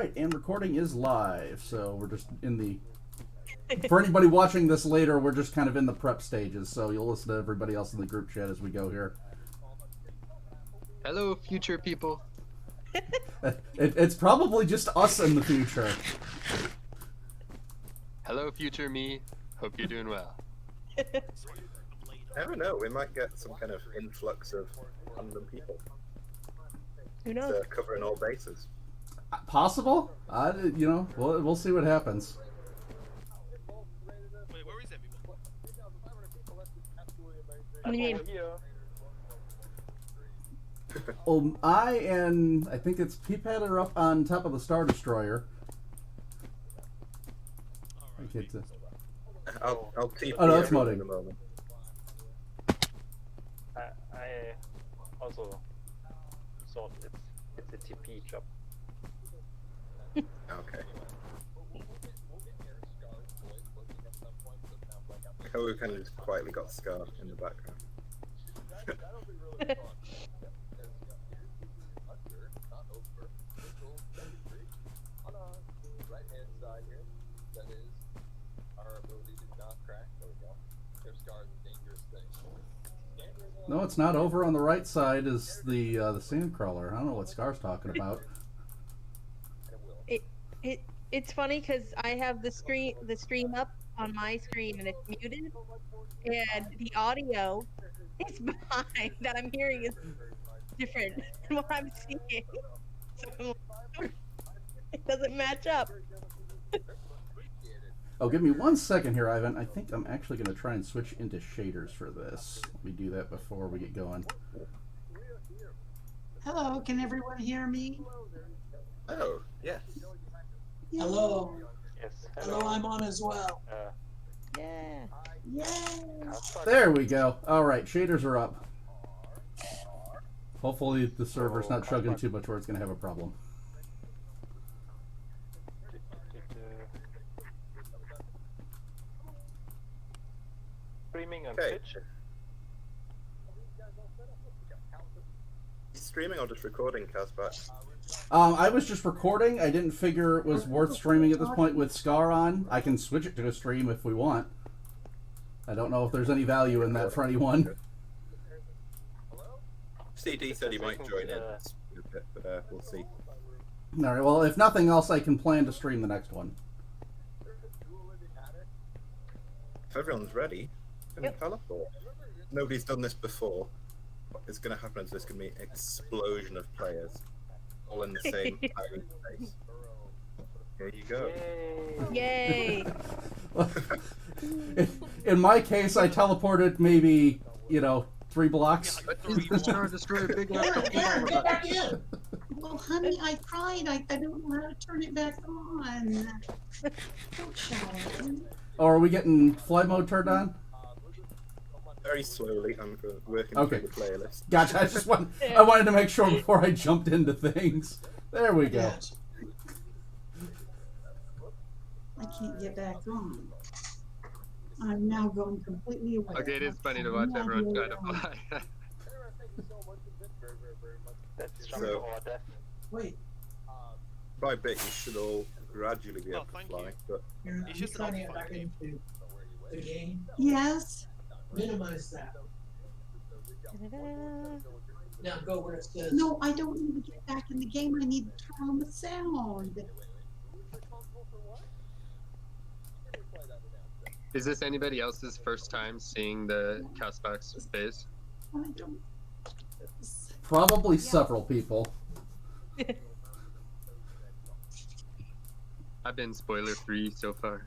right, and recording is live, so we're just in the... For anybody watching this later, we're just kind of in the prep stages, so you'll listen to everybody else in the group chat as we go here. Hello, future people. It's probably just us in the future. Hello, future me. Hope you're doing well. I don't know, we might get some kind of influx of random people. Who knows? Covering all bases. Possible? You know, we'll see what happens. Wait, where is everyone? What do you mean? I think it's Peapad are up on top of the Star Destroyer. I'll TP Oh no, it's everyone modding. in a moment. I also thought it's a TP job. Okay. Oh, we kind of just quietly got Scar in the background. No, it's not. Over on the right side is the Sandcrawler. I don't know what Scar's talking about. It's funny because I have the stream up on my screen and it's muted, and the audio is behind that I'm hearing is different than what I'm seeing. So it doesn't match up. Oh, give me 1 second here, Ivan. I think I'm actually going to try and switch into shaders for this. Let me do that before we get going. Hello, can everyone hear me? Oh, yes. Hello. Yes. Hello, I'm on as well. Yeah. Yay! There we go. All right, shaders are up. Hopefully the server's not chugging too much where it's going to have a problem. Streaming on Okay. Twitch. Streaming or just recording, Kasbak? I was just recording. I didn't figure it was worth streaming at this point with Scar on. I can switch it to a stream if we want. I don't know if there's any value in that for anyone. CD said he might join in a bit, but we'll see. All right. Well, if nothing else, I can plan to stream the next one. If everyone's ready, then teleport. Nobody's done this before. What is going to happen is there's going to be an explosion of players, all in the same hiding place. Here you go. Yay! In my case, I teleported maybe 3 blocks. Star Destroyer big Back in. Well, honey, I tried. I don't know how to turn it back on. Don't shout at me. Oh, are we getting fly mode turned on? Very slowly, I'm working Okay. through the playlist. Gotcha. I wanted to make sure before I jumped into things. There we go. Yes. I can't get back on. I'm now going completely away. Okay, it is funny to watch everyone try to fly. That's So- jump or death. Wait, By bit, you should all gradually be able to thank fly, you. but you're It's just trying to an get back off-fun into the game? Yes. Minimize that. Now go where it says. No, I don't need to get back in the game. I need to turn on the sound. Is this anybody else's first time seeing the Kasbak's base? I don't. Probably several people. I've been spoiler free so far.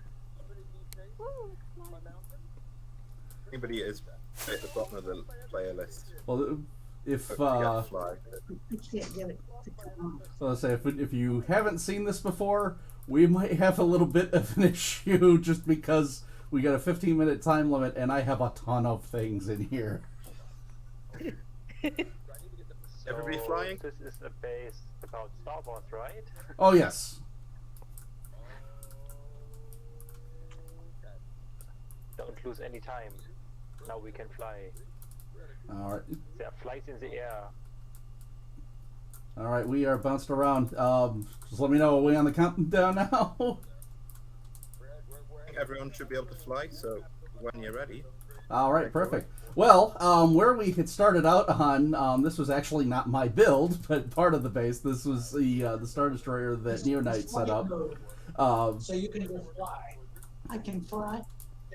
anybody is at the bottom of the player list. Well, if Hopefully uh, get flag. I can't get it to come on. so let's say if you haven't seen this before, we might have a little bit of an issue just because we got a 15-minute time limit, and I have a ton of things in here. Everybody flying? This is a base about Star Wars, right? Oh yes. Don't lose any time. Now we can fly. All right. There are flights in the air. All right, we are bounced around. Just let me know. Are we on the countdown now? Everyone should be able to fly, so when you're ready. All right, perfect. Well, where we had started out on, this was actually not my build, but part of the base. This was the Star Destroyer that Neonite set up. So you can just fly. I can fly.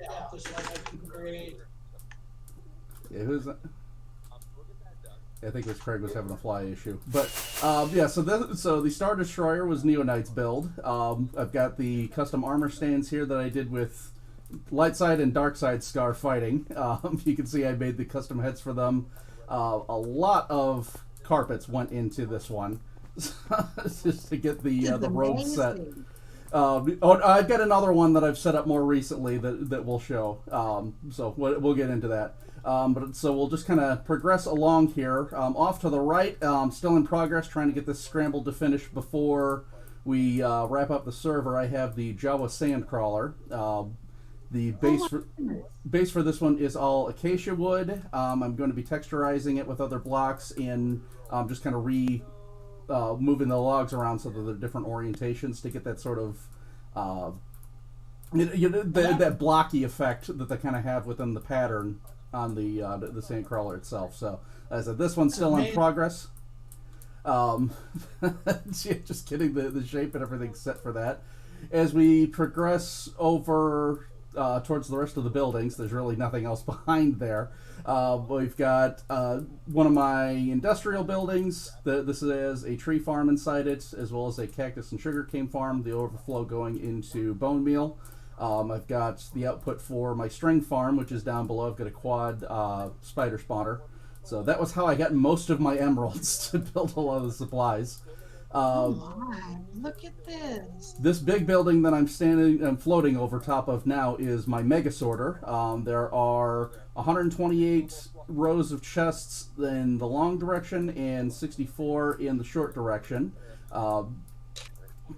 Yeah, just like I can create. Yeah, who's that? I think it was Craig was having a fly issue, but yeah. So the Star Destroyer was Neonite's build. I've got the custom armor stands here that I did with light side and dark side Scar fighting. You can see I made the custom heads for them. A lot of carpets went into this one just to get the road set. I've got another one that I've set up more recently that we'll show. So we'll get into that. So we'll just kind of progress along here. Off to the right, still in progress, trying to get this scrambled to finish before we wrap up the server. I have the Jawa Sandcrawler. The base for this one is all acacia wood. I'm going to be texturizing it with other blocks and just kind of moving the logs around so that they're different orientations to get that sort of that blocky effect that they kind of have within the pattern on the Sandcrawler itself. So as I said, this one's still in progress. Just getting the shape and everything set for that. As we progress over towards the rest of the buildings, there's really nothing else behind there. We've got one of my industrial buildings. This has a tree farm inside it, as well as a cactus and sugarcane farm, the overflow going into bone meal. I've got the output for my string farm, which is down below. I've got a quad spider spawner. So that was how I got most of my emeralds to build a lot of the supplies. Oh my, look at this. This big building that I'm floating over top of now is my mega sorter. There are 128 rows of chests in the long direction and 64 in the short direction.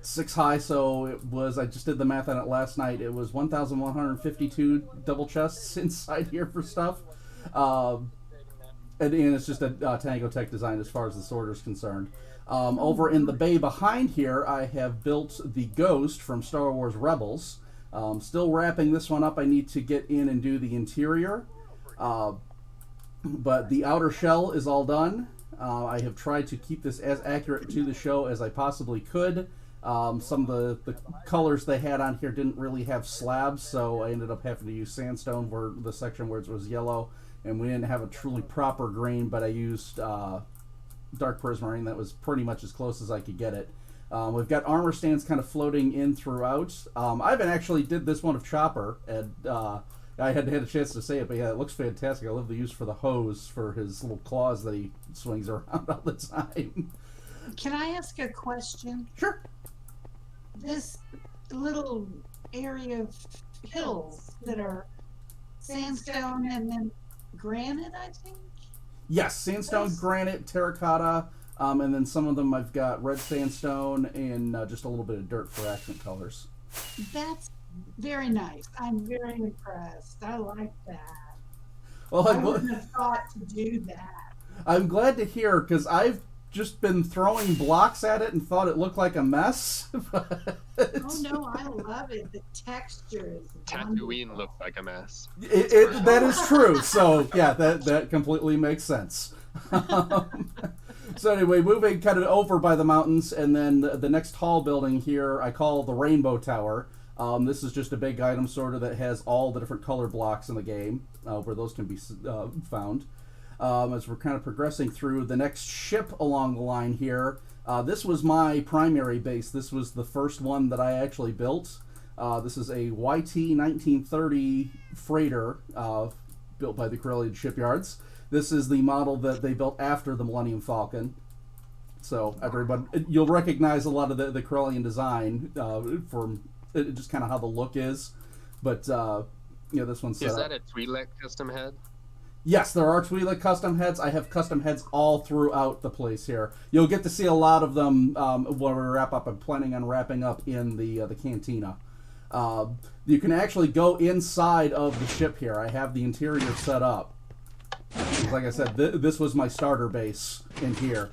6 high, so it was, I just did the math on it last night, it was 1,152 double chests inside here for stuff. And it's just a Tango Tech design as far as the sorter is concerned. Over in the bay behind here, I have built the Ghost from Star Wars Rebels. Still wrapping this one up. I need to get in and do the interior. But the outer shell is all done. I have tried to keep this as accurate to the show as I possibly could. Some of the colors they had on here didn't really have slabs, so I ended up having to use sandstone for the section where it was yellow, and we didn't have a truly proper green, but I used dark prismarine. That was pretty much as close as I could get it. We've got armor stands kind of floating in throughout. I haven't actually did this one of Chopper, and I hadn't had a chance to say it, but yeah, it looks fantastic. I love the use for the hose for his little claws that he swings around all the time. Can I ask a question? Sure. This little area of hills that are sandstone and then granite, I think? Yes, sandstone, granite, terracotta, and then some of them I've got red sandstone and just a little bit of dirt for accent colors. That's very nice. I'm very impressed. I like that. Well, I wouldn't have thought to do that. I'm glad to hear, because I've just been throwing blocks at it and thought it looked like a mess. Oh no, I love it. The texture is Tatooine looked like a mess. That is true. So yeah, that completely makes sense. So anyway, moving kind of over by the mountains, and then the next tall building here I call the Rainbow Tower. This is just a big item sorter that has all the different color blocks in the game, where those can be found. As we're kind of progressing through the next ship along the line here, this was my primary base. This was the first one that I actually built. This is a YT 1930 freighter built by the Corellian Shipyards. This is the model that they built after the Millennium Falcon. So everybody, you'll recognize a lot of the Corellian design from just kind of how the look is. But this one's set Is up. that a Twi'lek custom head? Yes, there are Twi'lek custom heads. I have custom heads all throughout the place here. You'll get to see a lot of them when we wrap up. I'm planning on wrapping up in the Cantina. You can actually go inside of the ship here. I have the interior set up. like I said, this was my starter base in here.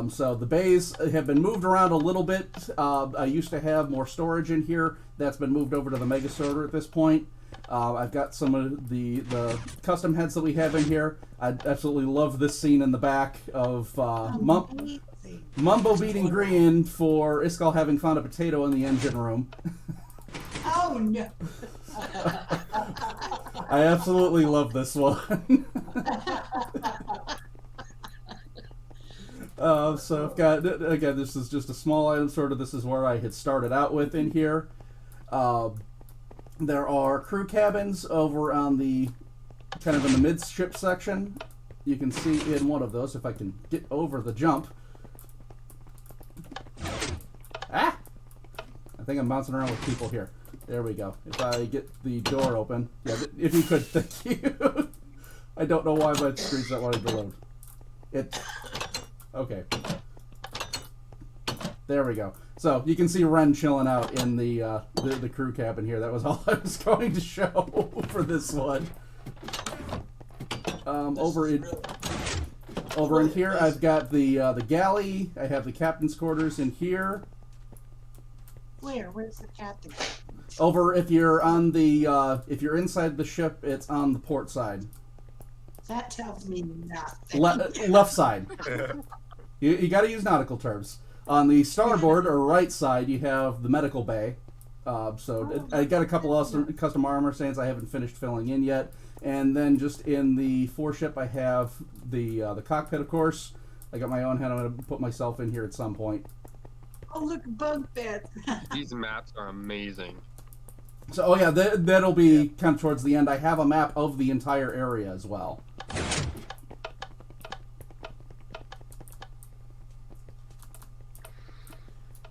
So the bays have been moved around a little bit. I used to have more storage in here. That's been moved over to the Mega Sorter at this point. I've got some of the custom heads that we have in here. I absolutely love this scene in the back of Mumbo beating Green for Iskall having found a potato in the engine room. Oh no! I absolutely love this one. So I've got, again, this is just a small item sorter. This is where I had started out with in here. There are crew cabins over on the, kind of in the midship section. You can see in one of those, if I can get over the jump. Ah! I think I'm bouncing around with people here. There we go. If I get the door open. Yeah, if you could, thank you. I don't know why my screen's not wanting to load. Okay. There we go. So you can see Ren chilling out in the crew cabin here. That was all I was going to show for this one. Over in here, I've got the galley. I have the captain's quarters in here. Where's the captain? Over, if you're on the if you're inside the ship, it's on the port side. That tells me nothing. Left side. You got to use nautical terms. On the starboard or right side, you have the medical bay. I got a couple of custom armor stands I haven't finished filling in yet. And then just in the foreship, I have the cockpit, of course. I got my own head. I'm going to put myself in here at some point. Oh, look, bunk beds. These maps are amazing. So, oh yeah, that'll be kind of towards the end. I have a map of the entire area as well.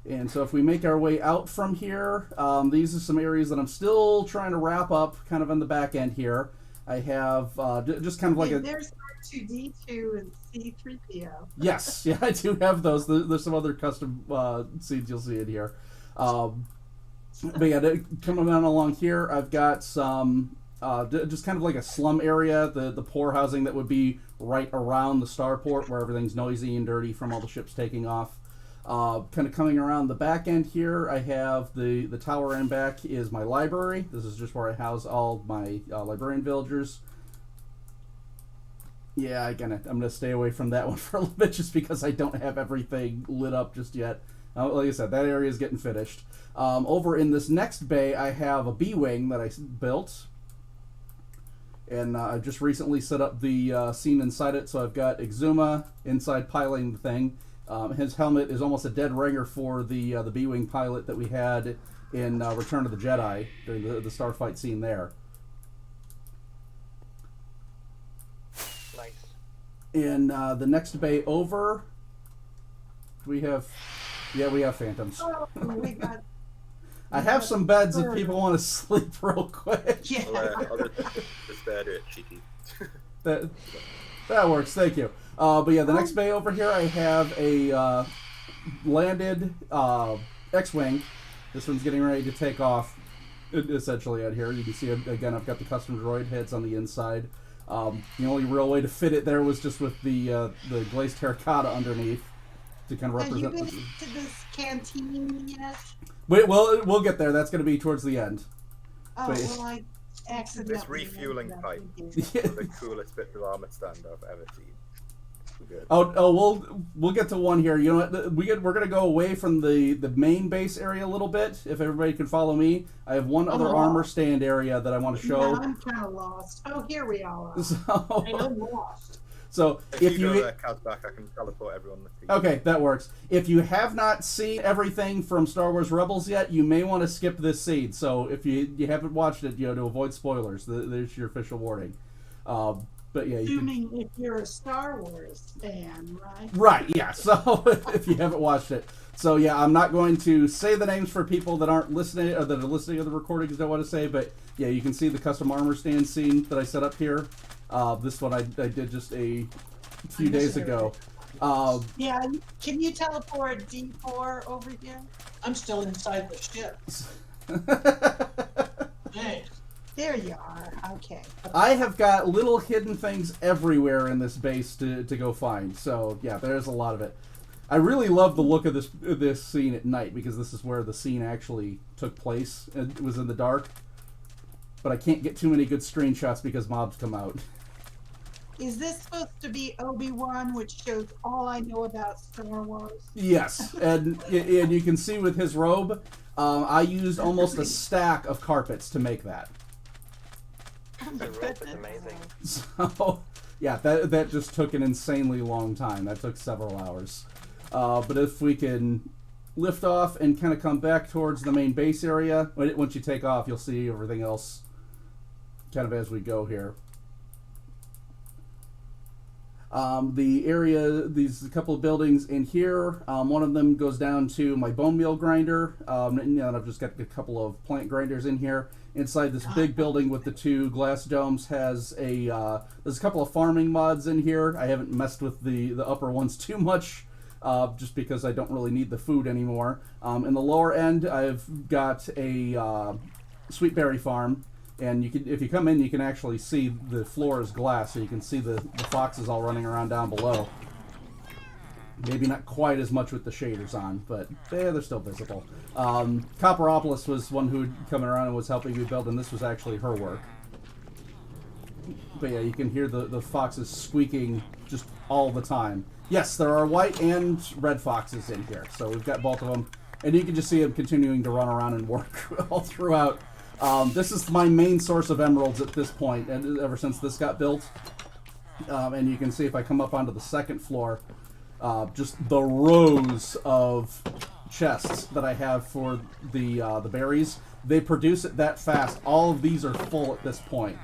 And so if we make our way out from here, these are some areas that I'm still trying to wrap up kind of on the back end here. I have just kind of like There's R2-D2 and C-3PO. Yes, yeah, I do have those. There's some other custom scenes you'll see in here. But yeah, coming on along here, I've got some just kind of like a slum area, the poor housing that would be right around the starport where everything's noisy and dirty from all the ships taking off. Kind of coming around the back end here, I have the tower end back is my library. This is just where I house all my librarian villagers. Yeah, I'm gonna stay away from that one for a little bit just because I don't have everything lit up just yet. Like I said, that area is getting finished. Over in this next bay, I have a B-wing that I built. And I've just recently set up the scene inside it, so I've got Exuma inside piloting the thing. His helmet is almost a dead ringer for the B-wing pilot that we had in Return of the Jedi during the starfight scene there. Nice. In the next bay over, we have Phantoms. Oh, we got... I have some beds if people want to sleep real quick. Yeah. I'll just do it cheeky. That works, thank you. But yeah, the next bay over here, I have a landed X-Wing. This one's getting ready to take off, essentially, out here. You can see, again, I've got the custom droid heads on the inside. The only real way to fit it there was just with the glazed terracotta underneath to kind of represent. Have you been to this cantina yet? We'll get there. That's going to be towards the end. Oh, But- well, I accidentally... This refueling pipe Yeah. is the coolest bit of armored stand I've ever seen. Good. We'll get to one here. You know what? We're gonna go away from the main base area a little bit. If everybody can follow me, I have one other armor stand area that I want to show. Yeah, I'm kind of lost. Oh, here we all are. So, I'm lost. so If you go to Kasbak, I can teleport everyone with you. okay, that works. If you have not seen everything from Star Wars Rebels yet, you may want to skip this scene. So if you haven't watched it, to avoid spoilers, there's your official warning. But yeah, Assuming if you're a Star Wars fan, right? Right, yeah. So if you haven't watched it. So yeah, I'm not going to say the names for people that aren't listening or that are listening to the recordings I want to say, but yeah, you can see the custom armor stand scene that I set up here. This one I did just a few days ago. Yeah, can you teleport D4 over here? I'm still inside the ship. Hey. There you are. Okay. I have got little hidden things everywhere in this base to go find. So yeah, there's a lot of it. I really love the look of this scene at night because this is where the scene actually took place. It was in the dark, but I can't get too many good screenshots because mobs come out. Is this supposed to be Obi-Wan, which shows all I know about Star Wars? Yes, and you can see with his robe, I used almost a stack of carpets to make that. The rope is amazing. So, yeah, that just took an insanely long time. That took several hours. But if we can lift off and kind of come back towards the main base area, once you take off, you'll see everything else kind of as we go here. The area, these couple of buildings in here, one of them goes down to my bone meal grinder, and I've just got a couple of plant grinders in here. Inside this big building with the two glass domes has there's a couple of farming mods in here. I haven't messed with the upper ones too much, just because I don't really need the food anymore. In the lower end, I've got a sweet berry farm. And you can, if you come in, you can actually see the floor is glass, so you can see the foxes all running around down below. Maybe not quite as much with the shaders on, but they're still visible. Copperopolis was one who had come around and was helping me build, and this was actually her work. But yeah, you can hear the foxes squeaking just all the time. Yes, there are white and red foxes in here, so we've got both of them. And you can just see them continuing to run around and work all throughout. This is my main source of emeralds at this point, and ever since this got built. And you can see if I come up onto the second floor, just the rows of chests that I have for the berries. They produce it that fast. All of these are full at this point.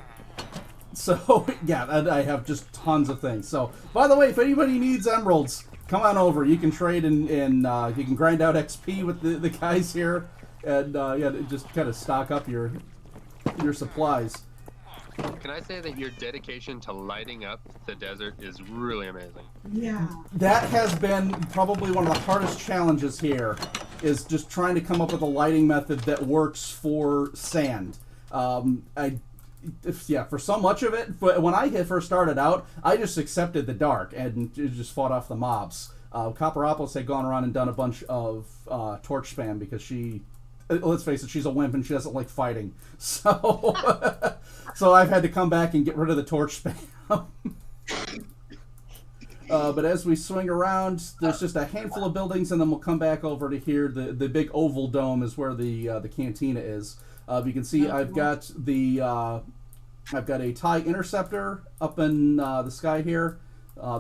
So, yeah, I have just tons of things. So, by the way, if anybody needs emeralds, come on over. You can trade and you can grind out XP with the guys here. And yeah, just kind of stock up your supplies. Can I say that your dedication to lighting up the desert is really amazing? Yeah. That has been probably one of the hardest challenges here, is just trying to come up with a lighting method that works for sand. For so much of it, but when I had first started out, I just accepted the dark and just fought off the mobs. Copperopolis had gone around and done a bunch of torch spam because she... Let's face it, she's a wimp and she doesn't like fighting. So, so I've had to come back and get rid of the torch spam. But as we swing around, there's just a handful of buildings, and then we'll come back over to here. The big oval dome is where the cantina is. You can see I've got a TIE interceptor up in the sky here.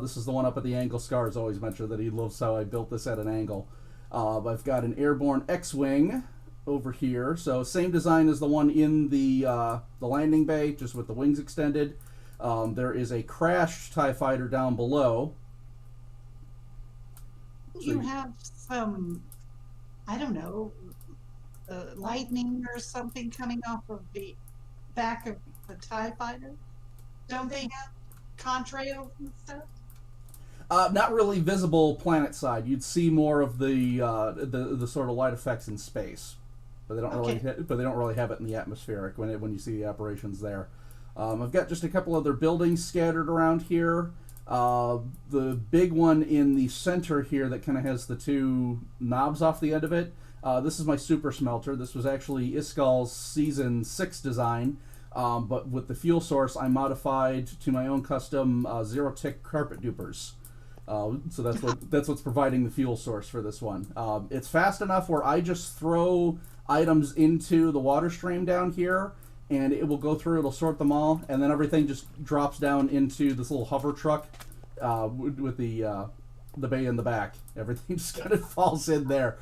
This is the one up at the angle. Scar has always mentioned that he loves how I built this at an angle. I've got an airborne X-wing over here, so same design as the one in the landing bay, just with the wings extended. There is a crashed TIE fighter down below. You have some, I don't know, lightning or something coming off of the back of the TIE fighter? Don't they have contrails and stuff? Not really visible planet side. You'd see more of the sort of light effects in space. But they don't really have it in the atmospheric when you see the operations there. I've got just a couple other buildings scattered around here. The big one in the center here that kind of has the two knobs off the end of it. This is my super smelter. This was actually Iskal's season 6 design, but with the fuel source I modified to my own custom zero tick carpet dupers. So that's what's providing the fuel source for this one. It's fast enough where I just throw items into the water stream down here, and it will go through, it'll sort them all, and then everything just drops down into this little hover truck with the bay in the back. Everything just kind of falls in there.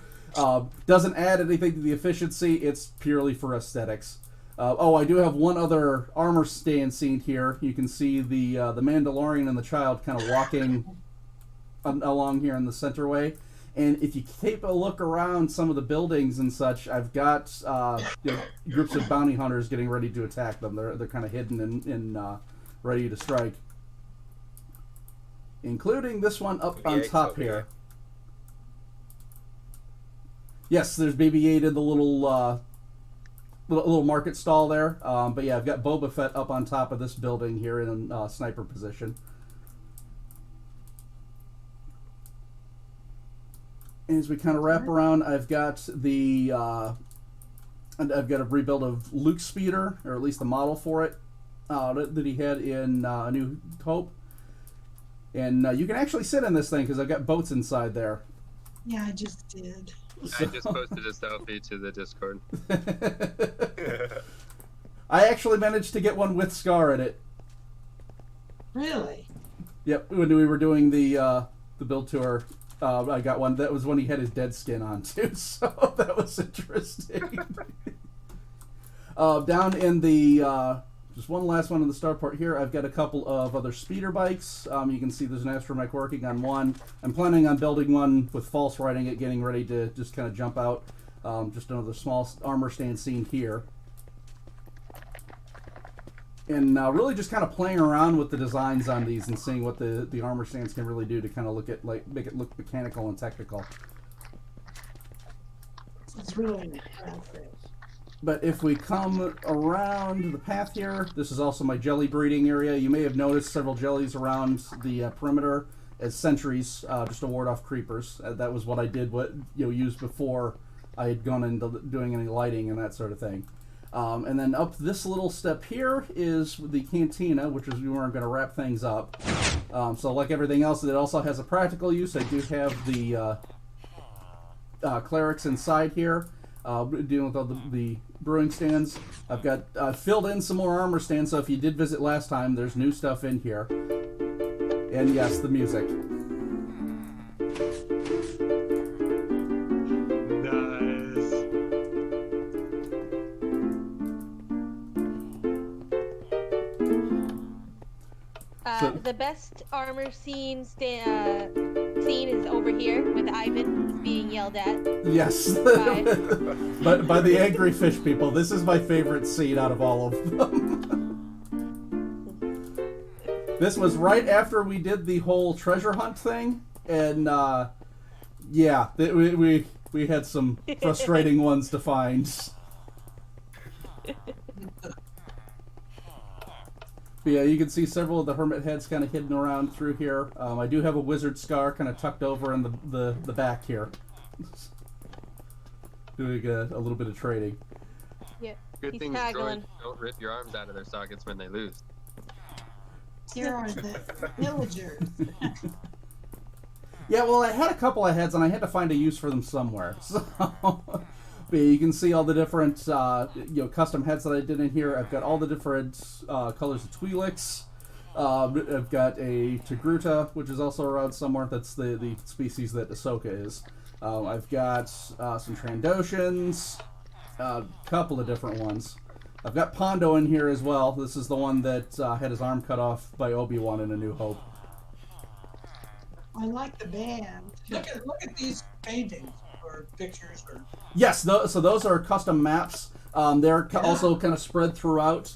Doesn't add anything to the efficiency, it's purely for aesthetics. I do have one other armor stand scene here. You can see the Mandalorian and the child kind of walking along here in the centerway. And if you take a look around some of the buildings and such, I've got groups of bounty hunters getting ready to attack them. They're kind of hidden and ready to strike. Including this one up on top here. Yes, there's BB-8 in the little little market stall there. But yeah, I've got Boba Fett up on top of this building here in sniper position. As we kind of wrap around, I've got the I've got a rebuild of Luke's speeder, or at least the model for it that he had in A New Hope. And you can actually sit in this thing because I've got boats inside there. Yeah, I just did. I just posted a selfie to the Discord. I actually managed to get one with Scar in it. Really? Yep, when we were doing the build tour, I got one. That was when he had his dead skin on too, so that was interesting. Down in the just one last one in the starport here, I've got a couple of other speeder bikes. You can see there's an astromech working on one. I'm planning on building one with false riding it, getting ready to just kind of jump out. Just another small armor stand scene here. And really just kind of playing around with the designs on these and seeing what the armor stands can really do to kind of look at, like, make it look mechanical and technical. It's really impressive. But if we come around the path here, this is also my jelly breeding area. You may have noticed several jellies around the perimeter as sentries, just to ward off creepers. That was what I did, used before I had gone into doing any lighting and that sort of thing. And then up this little step here is the Cantina, which is where I'm going to wrap things up. So like everything else, it also has a practical use. I do have the clerics inside here, dealing with all the brewing stands. I've got filled in some more armor stands, so if you did visit last time, there's new stuff in here. And yes, the music. The best armor scene is over here with Ivan. He's being yelled at. Yes, but by the angry fish people. This is my favorite scene out of all of them. This was right after we did the whole treasure hunt thing, and yeah, we had some frustrating ones to find. But yeah, you can see several of the hermit heads kind of hidden around through here. I do have a wizard scar kind of tucked over in the back here. Doing a little bit of trading. Yeah, Good thing droids don't rip your arms out of their sockets when they lose. Here are the villagers. Yeah, well, I had a couple of heads, and I had to find a use for them somewhere. So, but you can see all the different, custom heads that I did in here. I've got all the different colors of Twi'leks. I've got a Togruta, which is also around somewhere. That's the species that Ahsoka is. I've got some Trandoshans, a couple of different ones. I've got Pondo in here as well. This is the one that had his arm cut off by Obi-Wan in A New Hope. I like the band. Look at these paintings or pictures. Or... Yes, so those are custom maps. They're also kind of spread throughout,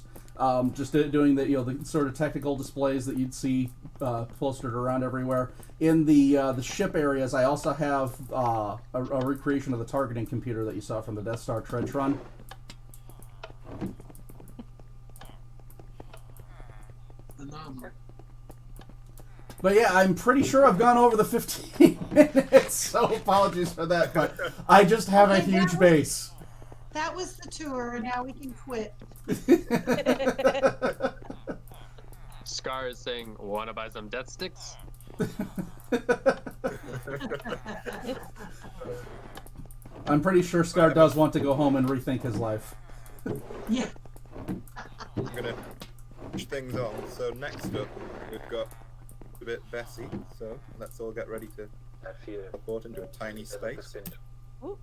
just doing the sort of technical displays that you'd see postered around everywhere. In the ship areas, I also have a recreation of the targeting computer that you saw from the Death Star trench run. But yeah, I'm pretty sure I've gone over the 15 minutes, so apologies for that, but I just have a huge base. That was the tour, and now we can quit. Scar is saying, wanna buy some death sticks? I'm pretty sure Scar does want to go home and rethink his life. Yeah. I'm gonna push things on. So next up, we've got Squidbitbessy. So let's all get ready to report into a tiny space. Uh-oh.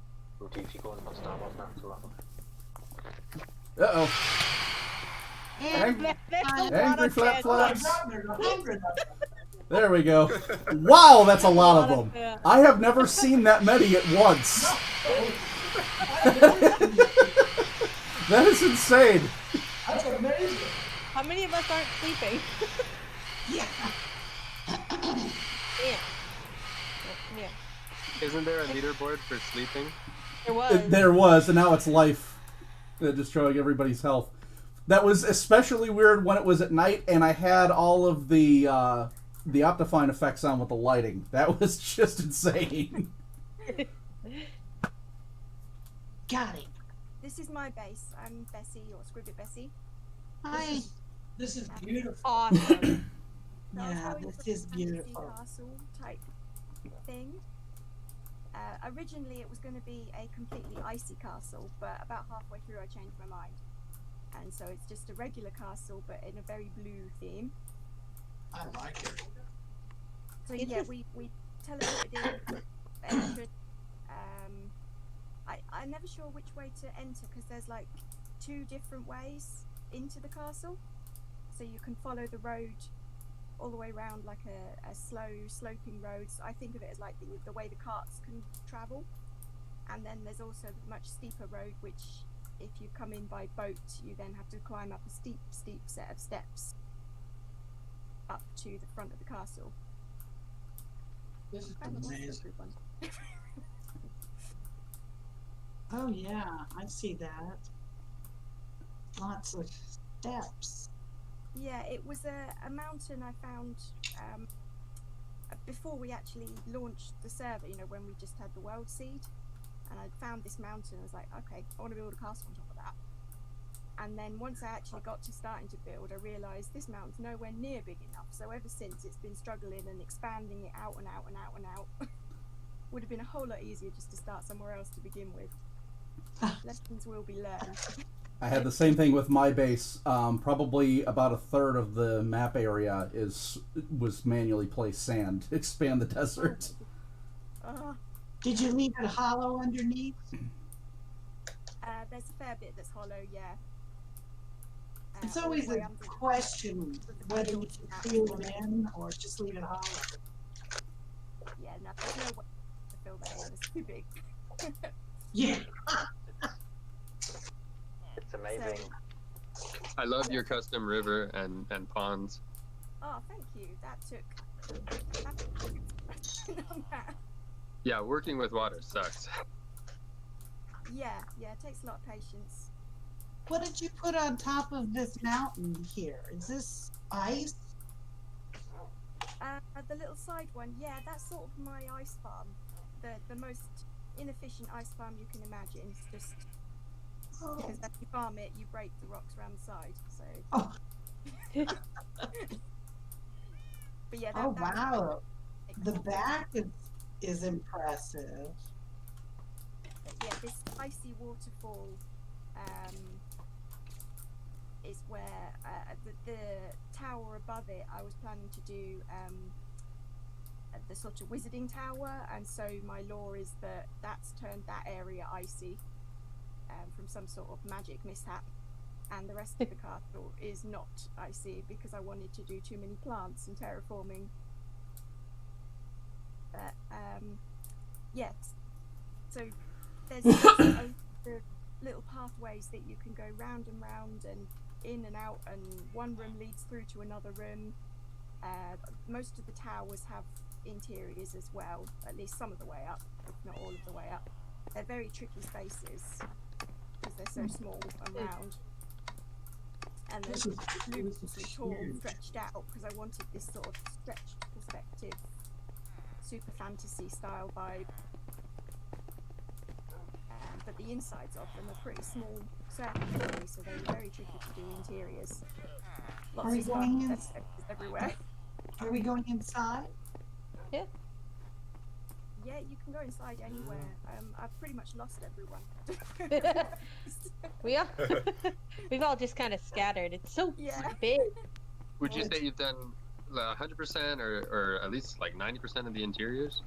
Angry flap flaps. There we go. Wow, that's a lot of them. I have never seen that many at once. That is insane. That's amazing. How many of us aren't sleeping? Yeah. Yeah. Isn't there a leaderboard for sleeping? There was. There was, and now it's life. just showing everybody's health. That was especially weird when it was at night, and I had all of the Optifine effects on with the lighting. That was just insane. Got it. This is my base. I'm Bessie, or Squidbitbessy. Hi. This is beautiful. Awesome. Yeah, this is beautiful. Castle type thing. Originally, it was going to be a completely icy castle, but about halfway through, I changed my mind, and so it's just a regular castle, but in a very blue theme. I like it. So yeah, we teleported in. Entered. I'm never sure which way to enter because there's like 2 different ways into the castle. So you can follow the road all the way around, like a slow sloping road. So I think of it as like the way the carts can travel. And then there's also the much steeper road, which if you come in by boat, you then have to climb up a steep set of steps up to the front of the castle. This is And amazing. Oh yeah, I see that. Lots of steps. Yeah, it was a mountain I found before we actually launched the server, you know, when we just had the world seed. And I found this mountain. I was like, okay, I want to build a castle on top of that. And then once I actually got to starting to build, I realised this mountain's nowhere near big enough. So ever since, it's been struggling and expanding it out and out and out and out. Would have been a whole lot easier just to start somewhere else to begin with. Lessons will be learned. I had the same thing with my base. Probably about a third of the map area was manually placed sand to expand the desert. Did you leave it hollow underneath? There's a fair bit that's hollow, yeah. It's always a question whether you can fill it in or just leave it hollow. Yeah, no, there's no way to fill that in. It's too big. Yeah. It's amazing. I love your custom river and ponds. Oh, thank you. That took on that. Yeah, working with water sucks. Yeah, it takes a lot of patience. What did you put on top of this mountain here? Is this ice? The little side one, yeah, that's sort of my ice farm. The most inefficient ice farm you can imagine. It's just because as you farm it, you break the rocks around the side. So. Oh. But yeah. Oh wow, the back is impressive. Yeah, this icy waterfall is where the tower above it, I was planning to do the sort of wizarding tower, and so my lore is that that's turned that area icy from some sort of magic mishap, and the rest of the castle is not icy because I wanted to do too many plants and terraforming. But yes, so there's the little pathways that you can go round and round and in and out, and one room leads through to another room. Most of the towers have interiors as well, at least some of the way up, if not all of the way up. They're very tricky spaces because they're so small and round. And they're ludicrously tall, stretched out, because I wanted this sort of stretched perspective, super fantasy style vibe. But the insides of them are pretty small circularly, so they're very tricky to do interiors. Lots of stuff everywhere. Are we going inside? Yeah. Yeah, you can go inside anywhere. I've pretty much lost everyone. We've all just kind of scattered. It's so big. Would you say you've done 100% or at least like 90% of the interiors?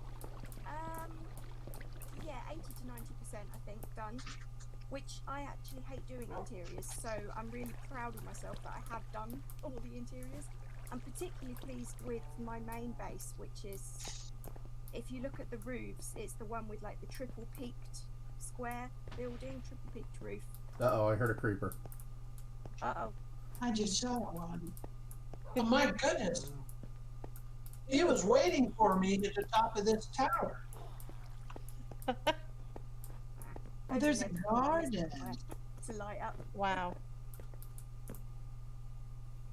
Yeah, 80 to 90% I think done. Which I actually hate doing interiors, so I'm really proud of myself that I have done all the interiors. I'm particularly pleased with my main base, which is, if you look at the roofs, it's the one with like the triple peaked square building, triple peaked roof. Uh-oh, I heard a creeper. Uh-oh. I just saw one. Oh my goodness. He was waiting for me at the top of this tower. Oh, there's a garden. to light up. Wow.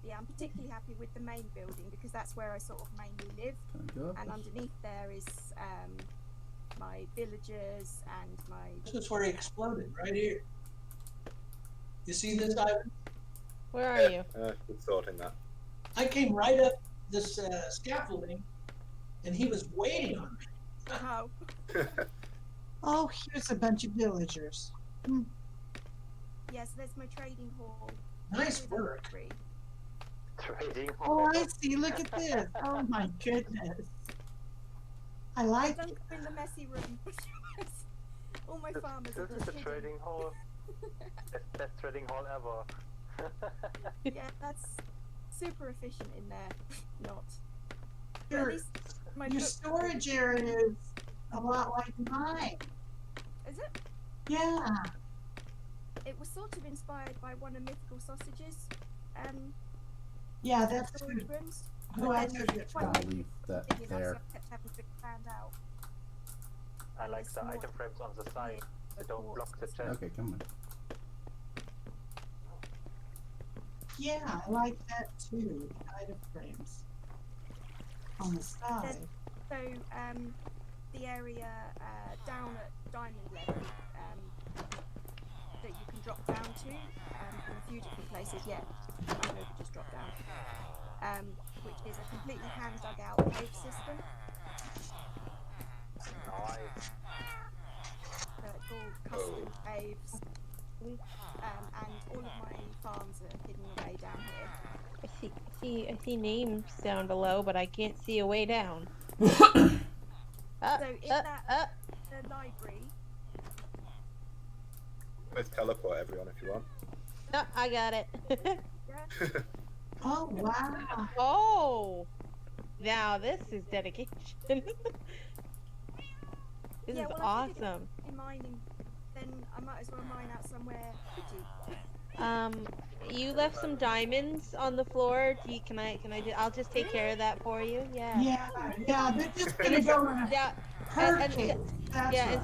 Yeah, I'm particularly happy with the main building because that's where I sort of mainly live. Can I go up? And underneath there is my villagers and my. This is where he exploded, right here. You see this, Ivan? Where are you? Good sorting that. I came right up this scaffolding, and he was waiting on me. Oh, Oh, here's a bunch of villagers. yes, there's my trading hall. Nice with work. library. Trading. Oh, I see. Look at this. Oh my goodness. I like Don't it. go in the messy room. All my farmers are This is just a hidden. trading hall. Best trading hall ever. Yeah, that's super efficient in there. Not. But at Your, least my your book- storage area is a lot like mine. Is it? Yeah. It was sort of inspired by one of Mythical Sausage's Yeah, that's storage who, rooms. who I took it I'll from. leave that Big enough, so there. I kept having to expand out. I like the item frames on the side. They don't block the chest. Okay, come on. Yeah, I like that too. Item frames on the side. So, the area down at diamond level that you can drop down to from a few different places. Yeah, VanNover just dropped down. Which is a completely hand dug out cave system. Nice. So it's all custom caves. And all of my farms are hidden away down here. I see names down below, but I can't see a way down. So in that the library. Let's teleport everyone if you want. I got it. Yeah. Oh wow. Oh, now this is dedication. This is Well, I figured awesome. if I'm mining, then I might as well mine out somewhere pretty. You left some diamonds on the floor. I'll just take care of that for you. Yeah. Yeah, they're just gonna go in a Yeah. hurricane. That's Yeah, right.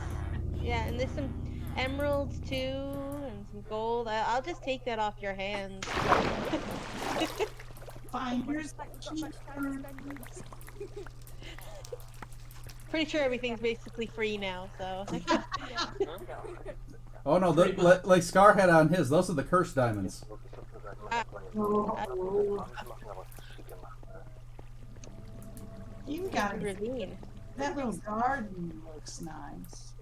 and there's some emeralds too, and some gold. I'll just take that off your hands. Finders Like we've got much time to keepers. spend. Pretty sure everything's basically free now, so. Oh no, like Scar had on his. Those are the cursed diamonds. Oh, you got it. Ravine. That little garden looks nice.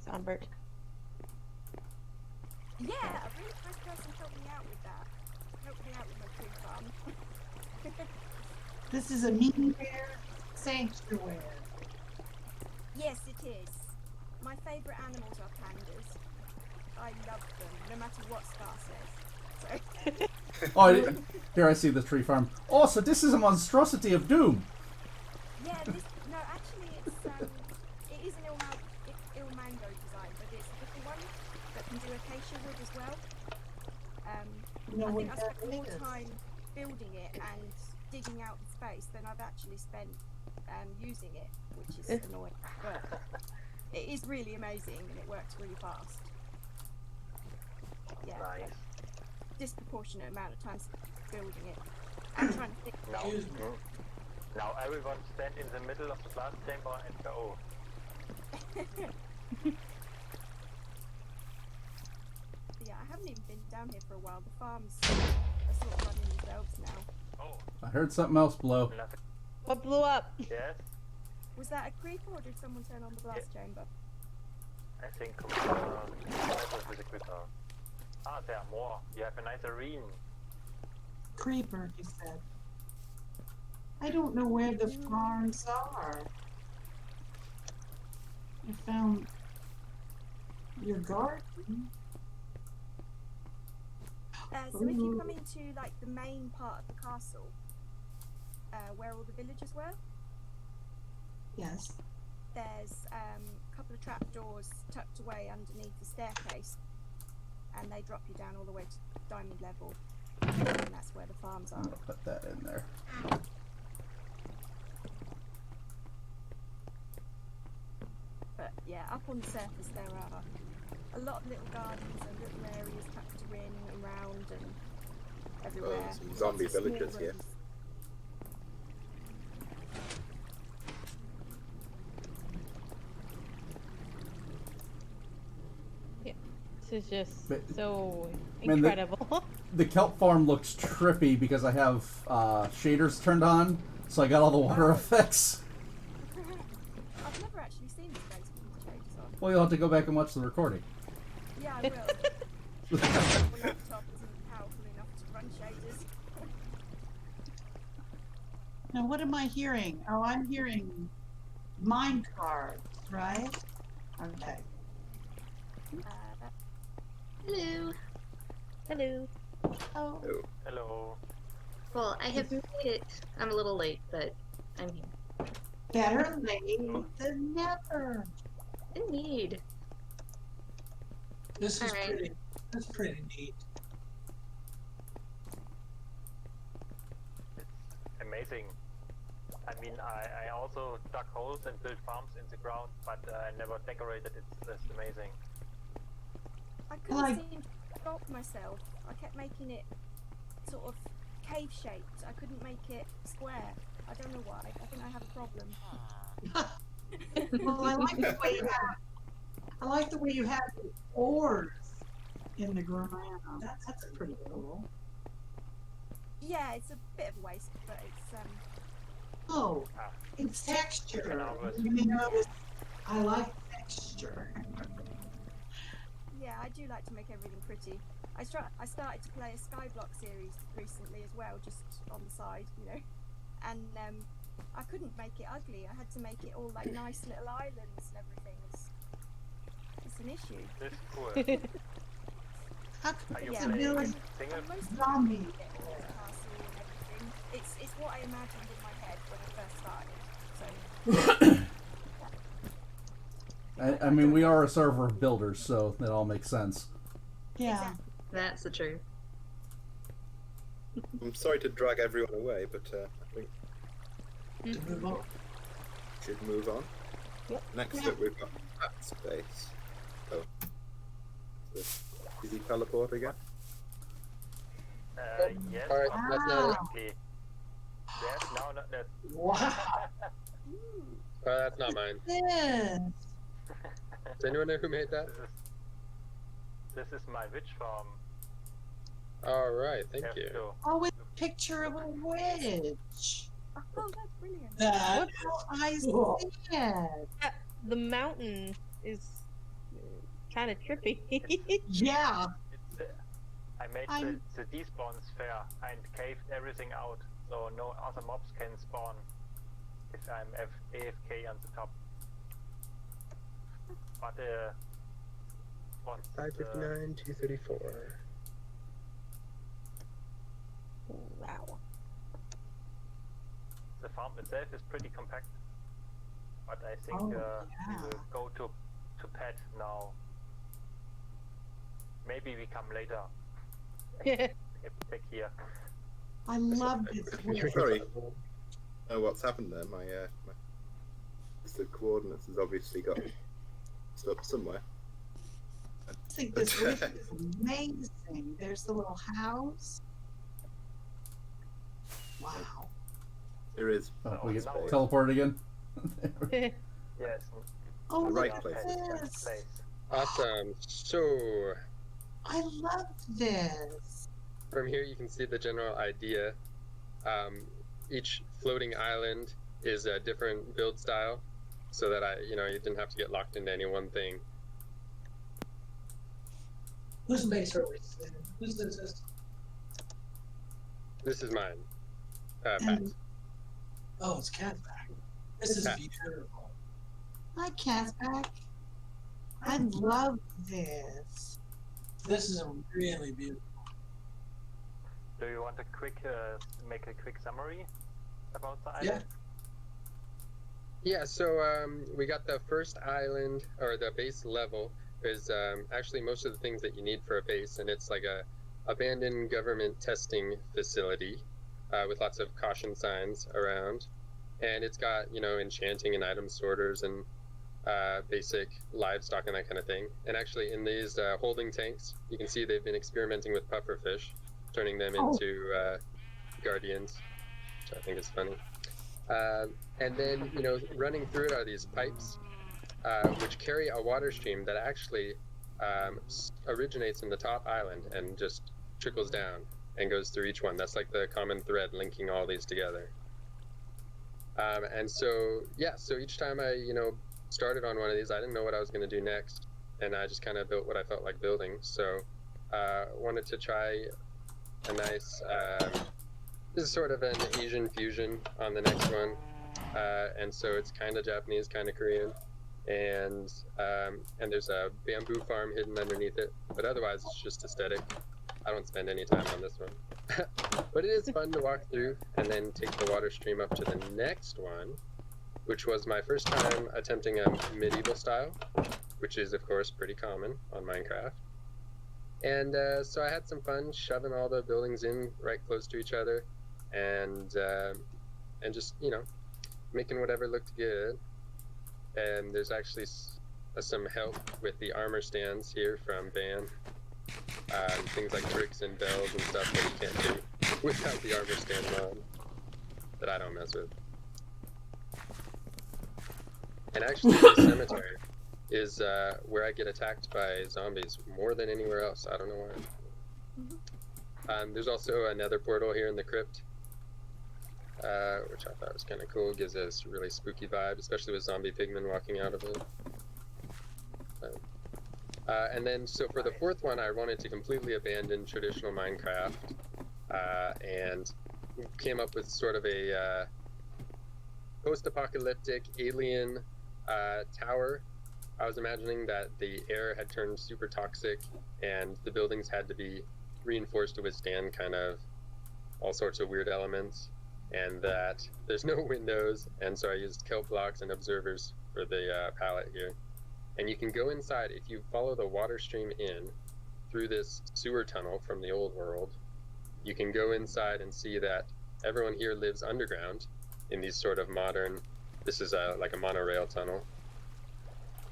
Sombert. Yeah, a really nice person helped me out with that. Helped me out with my tree farm. This is a mean bear sanctuary. Yes, it is. My favourite animals are pandas. I love them, no matter what Scar says. So, Oh, here I see the tree farm. Oh, so this is a monstrosity of doom. yeah, no, actually, it is an Ilmango design, but it's a little one that can do acacia wood as well. You know I what think I spent that more is? time building it and digging out the space than I've actually spent using it, which is annoying. But it is really amazing and it works really fast. Yeah, Nice. disproportionate amount of time building it. I'm trying to think. Now, Excuse me. now everyone stand in the middle of the blast chamber and go. Yeah, I haven't even been down here for a while. The farms are sort of running themselves now. Oh, I heard something else blow. nothing. What blew up? Yes, Was that a creeper or did someone turn on the blast chamber? I think that was with a creeper. Ah, there are more. You have a nice arena. Creeper, he said. I don't know where the farms are. I found your garden. So if you come into like the main part of the castle, where all the villagers were, Yes. there's a couple of trapdoors tucked away underneath the staircase, and they drop you down all the way to diamond level, and that's where the farms I'm are. gonna put that in there. But yeah, up on the surface there are a lot of little gardens and little areas tucked in and around and everywhere. some Lots zombie of small villagers here. rooms. This is just But- so Man, incredible. The kelp farm looks trippy because I have shaders turned on, so I got all the water effects. I've never actually seen this place with the shaders on. Well, you'll have to go back and watch the recording. Yeah, I will. My laptop isn't powerful enough to run shaders. Now, what am I hearing? Oh, I'm hearing mine cards, right? Okay. Hello. Hello. Oh, Hello. Well, I have made it. I'm a little late, but I'm here. better late than never. Indeed. This is All right. pretty. That's pretty neat. It's amazing. I mean, I also dug holes and built farms in the ground, but I never decorated. It's just amazing. I couldn't Like- seem to stop myself. I kept making it sort of cave shaped. I couldn't make it square. I don't know why. I think I have a problem. Well, I like the way you have. I like the way you have the oars in the ground. That's pretty cool. Yeah, it's a bit of a waste, but it's Oh, Ah. it's texture. Marvelous. You may notice I like texture. yeah, I do like to make everything pretty. I started to play a Skyblock series recently as well, just on the side, you know. And I couldn't make it ugly. I had to make it all like nice little islands and everything. It's an issue. This is cool. How Are come you it's a playing village single? Most of zombie? it, all the castle and everything. It's what I imagined in my head when I first started. So I mean, we are a server of builders, so that all makes sense. Yeah. exactly. That's the truth. I'm sorry to drag everyone away, but I think To move on. we should move on. Yep. Next up, we've got that space. Oh. Did he teleport again? Yes. Alright, that's not it. Okay. Yes, no, that's Wow. That's not mine. This. Does anyone know who made that? this is my witch farm. Alright, thank Have you. to- Oh, with a picture of a witch. Oh, that's brilliant. That Oh, I see cool. it. The mountain is kind of trippy. Yeah. It's, I made the despawn sphere and caved everything out, so no other mobs can spawn if I'm AFK on the top. But once 559, 234. Wow. the farm itself is pretty compact, but I think Oh, we yeah. will go to pet now. Maybe we come later. Get back here. I love this witch. Sorry. Oh, what's happened there? My the coordinates has obviously got stuck somewhere. I think this witch is amazing. There's the little house. Wow. There is. Oh, we get now teleported again? Yes. Oh, The look right at place. this. Place. Awesome. So, I love this. from here you can see the general idea. Each floating island is a different build style, so that you didn't have to get locked into any one thing. Who's base release? Who's this? This is mine. Pat. And Oh, it's Kasbak. This is Cat. beautiful. hi, Kasbak. I love this. This is really beautiful. Do you want a quick make a quick summary about the Yeah. island? Yeah, so we got the first island, or the base level, is actually most of the things that you need for a base, and it's like a abandoned government testing facility with lots of caution signs around. And it's got, enchanting and item sorters and basic livestock and that kind of thing. And actually in these holding tanks, you can see they've been experimenting with pufferfish, turning them into guardians, which I think is funny. And then, you know, running through it are these pipes, which carry a water stream that actually originates in the top island and just trickles down and goes through each one. That's like the common thread linking all these together. And so, yeah, so each time I, you know, started on one of these, I didn't know what I was going to do next, and I just kind of built what I felt like building. So wanted to try a nice, this is sort of an Asian fusion on the next one. And so it's kind of Japanese, kind of Korean. And there's a bamboo farm hidden underneath it, but otherwise it's just aesthetic. I don't spend any time on this one. But it is fun to walk through and then take the water stream up to the next one, which was my first time attempting a medieval style, which is of course pretty common on Minecraft. And so I had some fun shoving all the buildings in right close to each other, and just, you know, making whatever looked good. And there's actually some help with the armor stands here from Van. Things like bricks and bells and stuff that you can't do without the armor stand on, that I don't mess with. And actually the cemetery is where I get attacked by zombies more than anywhere else. I don't know why. There's also another portal here in the crypt, which I thought was kind of cool. Gives us a really spooky vibe, especially with zombie pigmen walking out of it. And then, so for the fourth one, I wanted to completely abandon traditional Minecraft, and came up with sort of a post-apocalyptic alien tower. I was imagining that the air had turned super toxic, and the buildings had to be reinforced to withstand kind of all sorts of weird elements, and that there's no windows, and so I used kelp blocks and observers for the palette here. And you can go inside if you follow the water stream in through this sewer tunnel from the old world. You can go inside and see that everyone here lives underground in these sort of modern, this is like a monorail tunnel.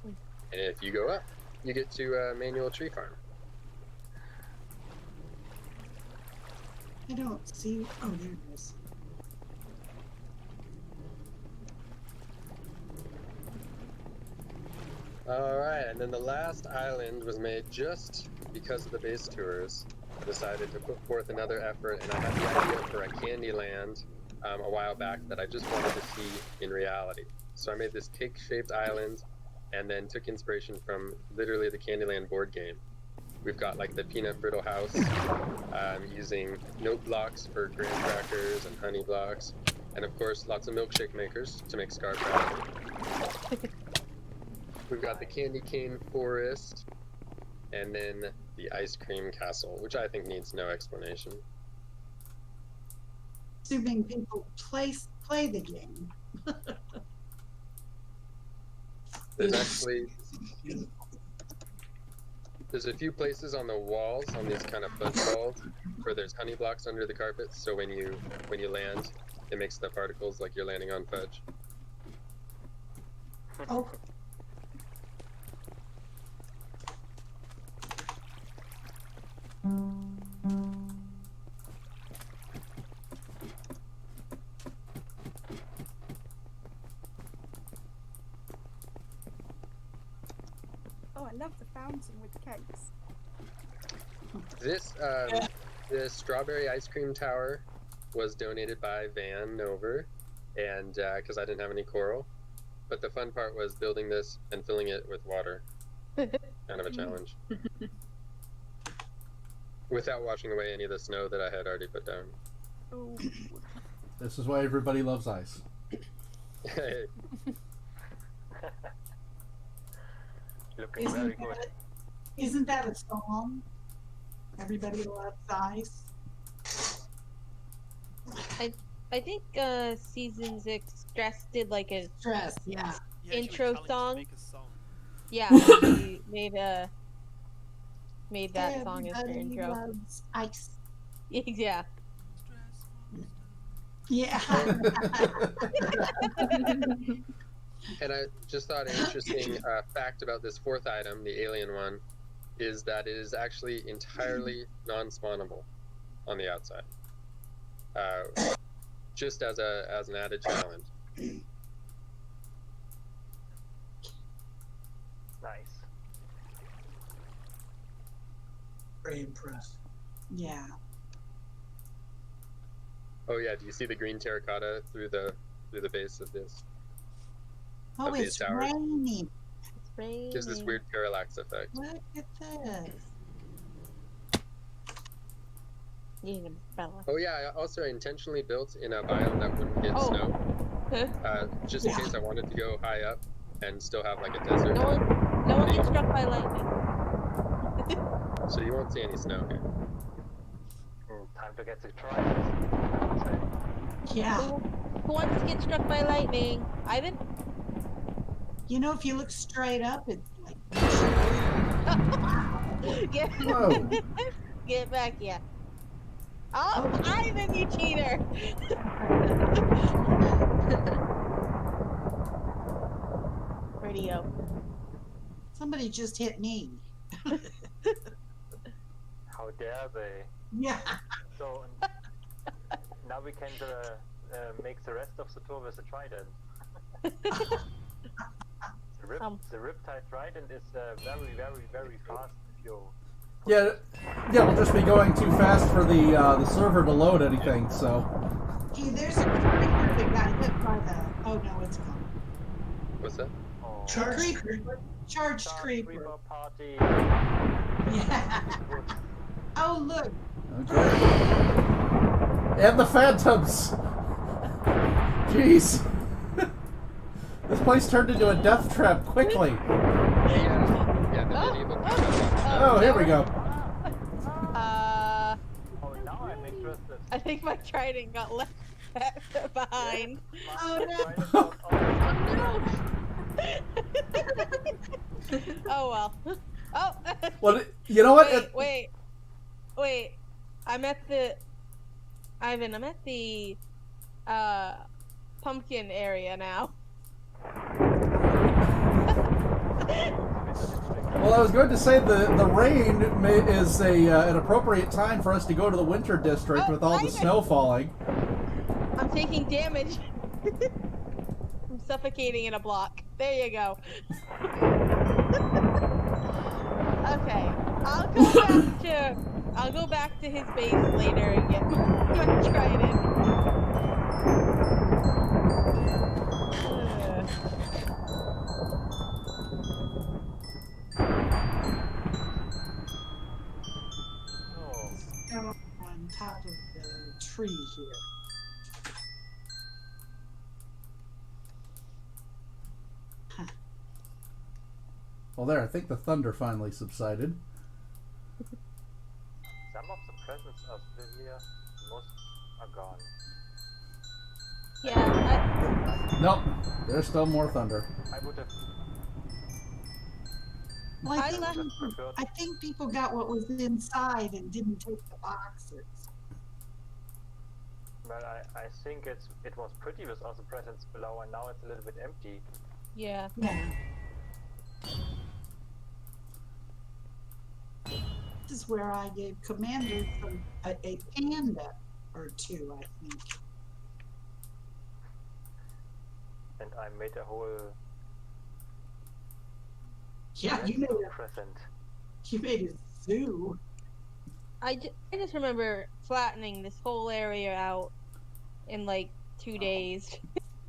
And if you go up, you get to a manual tree farm. I don't see, oh, there it is. Alright, and then the last island was made just because of the base tours. I decided to put forth another effort, and I had the idea for a candy land a while back that I just wanted to see in reality. So I made this cake-shaped island, and then took inspiration from literally the Candyland board game. We've got like the peanut brittle house, using note blocks for graham crackers and honey blocks, and of course lots of milkshake makers to make Scar proud. We've got the candy cane forest, and then the ice cream castle, which I think needs no explanation. Assuming people play the game. There's actually, there's a few places on the walls, on these kind of fudge walls, where there's honey blocks under the carpet, so when you land, it makes the particles like you're landing on fudge. Oh. Oh, I love the fountain with the cakes. This, the strawberry ice cream tower was donated by VanNover, and because I didn't have any coral. But the fun part was building this and filling it with water. Kind of a challenge. Without washing away any of the snow that I had already put down. Oh. This is why everybody loves ice. Looking very good. Isn't that a song? Everybody loves ice. I think Season 6 Stress did like a Stress, yeah. intro song. Yeah, he made that song as their Everybody intro. loves ice. Yeah. Yeah. And I just thought an interesting fact about this fourth item, the alien one, is that it is actually entirely non-spawnable on the outside. Just as an added challenge. Nice. Very impressed. Yeah. Oh yeah, do you see the green terracotta through the base of this? Oh, Of these it's towers. raining. It's raining. Gives this weird parallax effect. Look at this. You umbrella. Oh yeah, I intentionally built in a biome that wouldn't get Oh. snow. Just in case I wanted to go high up and still have like a desert. No one gets struck by lightning. So you won't see any snow here. Time to get the trident, I would say. Yeah. Who wants to get struck by lightning? Ivan? You know, if you look straight up, it's like. Get, Whoa. get back, yeah. Oh, Ivan, you cheater! Radio. Somebody just hit me. How dare they? Yeah. So now we can make the rest of the tour with the trident. The Riptide Trident is very, very, very fast if you. Yeah, we'll just be going too fast for the server to load anything. So. Gee, there's a creeper that got hit by the. Oh no, it's gone. What's that? Oh, Charged Creeper. Charged creeper. Creeper party. Yeah. Oh look. Okay. And the phantoms. Jeez. This place turned into a death trap quickly. Yeah, the medieval. Oh, here we go. Oh, now I'm interested. I think my trident got left behind. Oh no. Oh well. Oh. Well, you know what? Wait. I'm at the. Ivan, I'm at the pumpkin area now. Well, I was going to say the rain is an appropriate time for us to go to the winter district with all the snow falling. I'm taking damage. I'm suffocating in a block. There you go. Okay, I'll go back to his base later and get my trident. On top of the tree here. Well, there, I think the thunder finally subsided. Some of the presents are still here. Most are gone. Yeah. Nope, there's still more thunder. I would have. Well, I left- I think people got what was inside and didn't take the boxes. Well, I think it was pretty with all the presents below, and now it's a little bit empty. Yeah. Yeah. This is where I gave Commander a panda or two, I think. And I made a whole Yeah, you present. made a zoo. I just remember flattening this whole area out in like 2 days.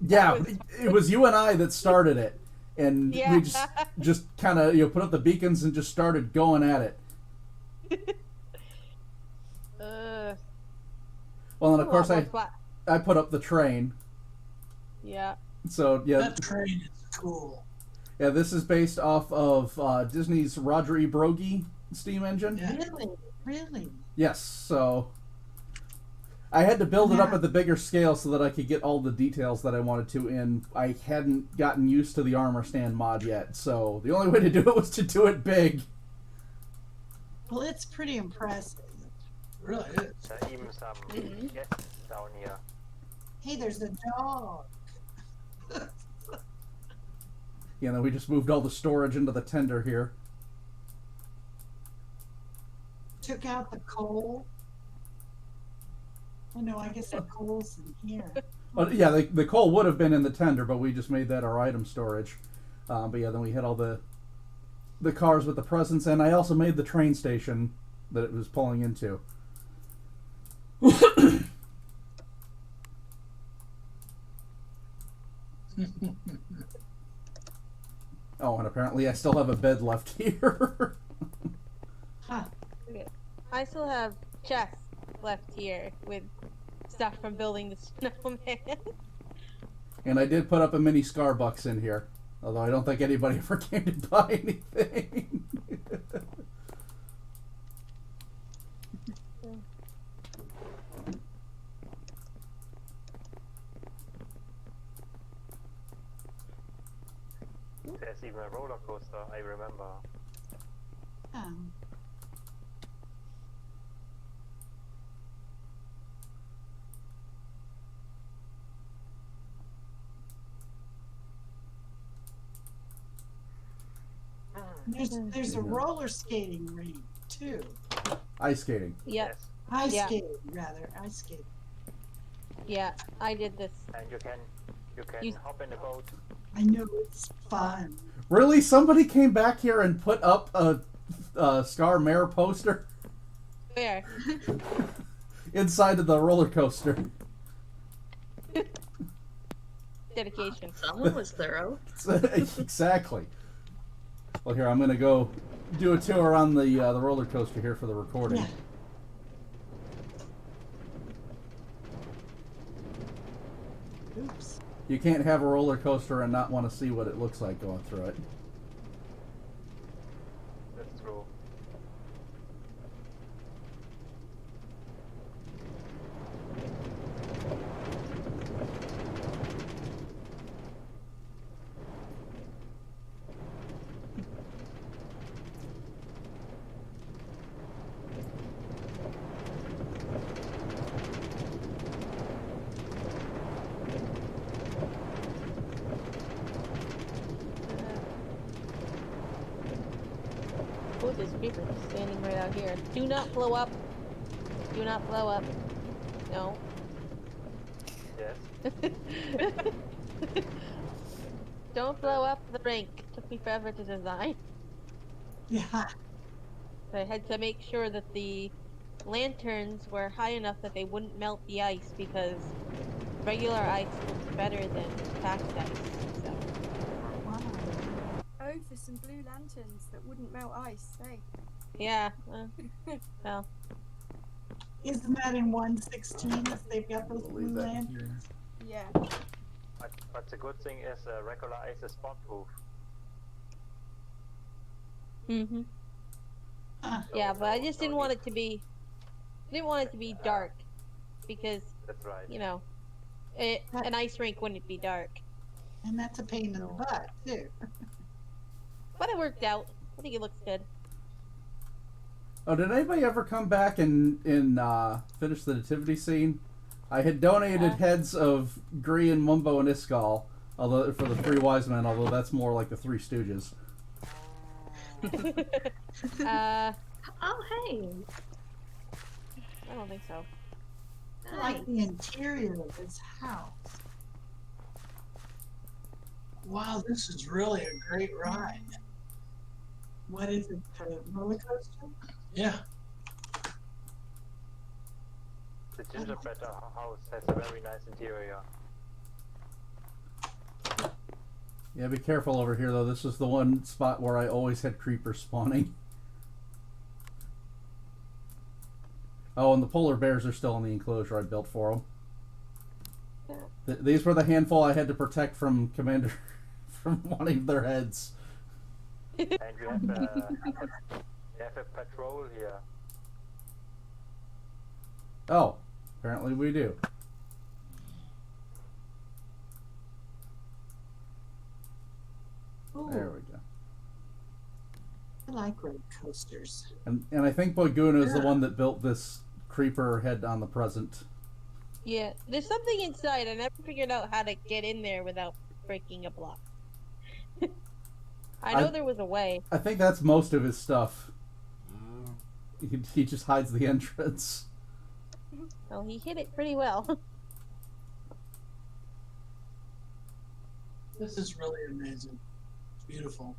Yeah, it was you and I that started it, and Yeah. we just kind of put up the beacons and just started going at it. Well, and of course I put up the train. Yeah. So yeah, That train is cool. yeah. This is based off of Disney's Roger E. Broggie steam engine. Yeah. Really? Yes. So I had to build it up at the bigger scale so that I could get all the details that I wanted to in. I hadn't gotten used to the armor stand mod yet, so the only way to do it was to do it big. Well, it's pretty impressive. It really is. There are even some guests down here. Hey, there's a dog. Yeah, then we just moved all the storage into the tender here. Took out the coal. Oh no, I guess the coal's in here. Well, yeah, the coal would have been in the tender, but we just made that our item storage. But yeah, then we had all the cars with the presents, and I also made the train station that it was pulling into. Oh, and apparently I still have a bed left here. Huh. Okay. I still have chests left here with stuff from building the snowman. And I did put up a mini Scarbucks in here, although I don't think anybody ever came to buy anything. There's even a roller coaster, I remember. Um, there's a roller skating rink too. Ice skating. Yep. Ice Yeah. skating, rather. Ice skating. Yeah, I did this. And you can You- hop in the boat. I know it's fun. Really? Somebody came back here and put up a Scar Mare poster Where? inside of the roller coaster. Dedication. Someone was thorough. Exactly. Well, here, I'm going to go do a tour on the roller coaster here for the recording. Yeah. Oops. You can't have a roller coaster and not want to see what it looks like going through it. That's true. Oh, this creeper is standing right out here. Do not blow up. Do not blow up. No. Yes. Don't blow up the rink. It took me forever to design. Yeah. I had to make sure that the lanterns were high enough that they wouldn't melt the ice because regular ice was better than packed ice. So. Wow. Oh, for some blue lanterns that wouldn't melt ice, hey? Yeah. Well. Isn't that in 116 if they've got those blue Leave that lanterns? Yeah. But the good thing is regular ice is spawn-proof. Mhm. Huh. Yeah, but I just didn't want it to be. Didn't want it to be dark, because That's right. you know, an ice rink wouldn't be dark. And that's a pain in the butt, too. But it worked out. I think it looks good. Oh, did anybody ever come back and finish the nativity scene? I had donated heads of Grian, Mumbo, and Iskall, although for the three wise men. Although that's more like the Three Stooges. Oh, hey. I don't think so. I like the interior of this house. Wow, this is really a great ride. What is it? A roller coaster? Yeah. The gingerbread house has a very nice interior. Yeah, be careful over here though. This is the one spot where I always had creepers spawning. Oh, and the polar bears are still in the enclosure I built for them. These were the handful I had to protect from Commander from wanting their heads. And you have a patrol here. Oh, apparently we do. Ooh, There we go. I like roller coasters. And I think Boyguna is the one that built this creeper head on the present. Yeah, there's something inside. I never figured out how to get in there without breaking a block. I know there was a way. I think that's most of his stuff. He just hides the entrance. Well, he hit it pretty well. This is really amazing. It's beautiful.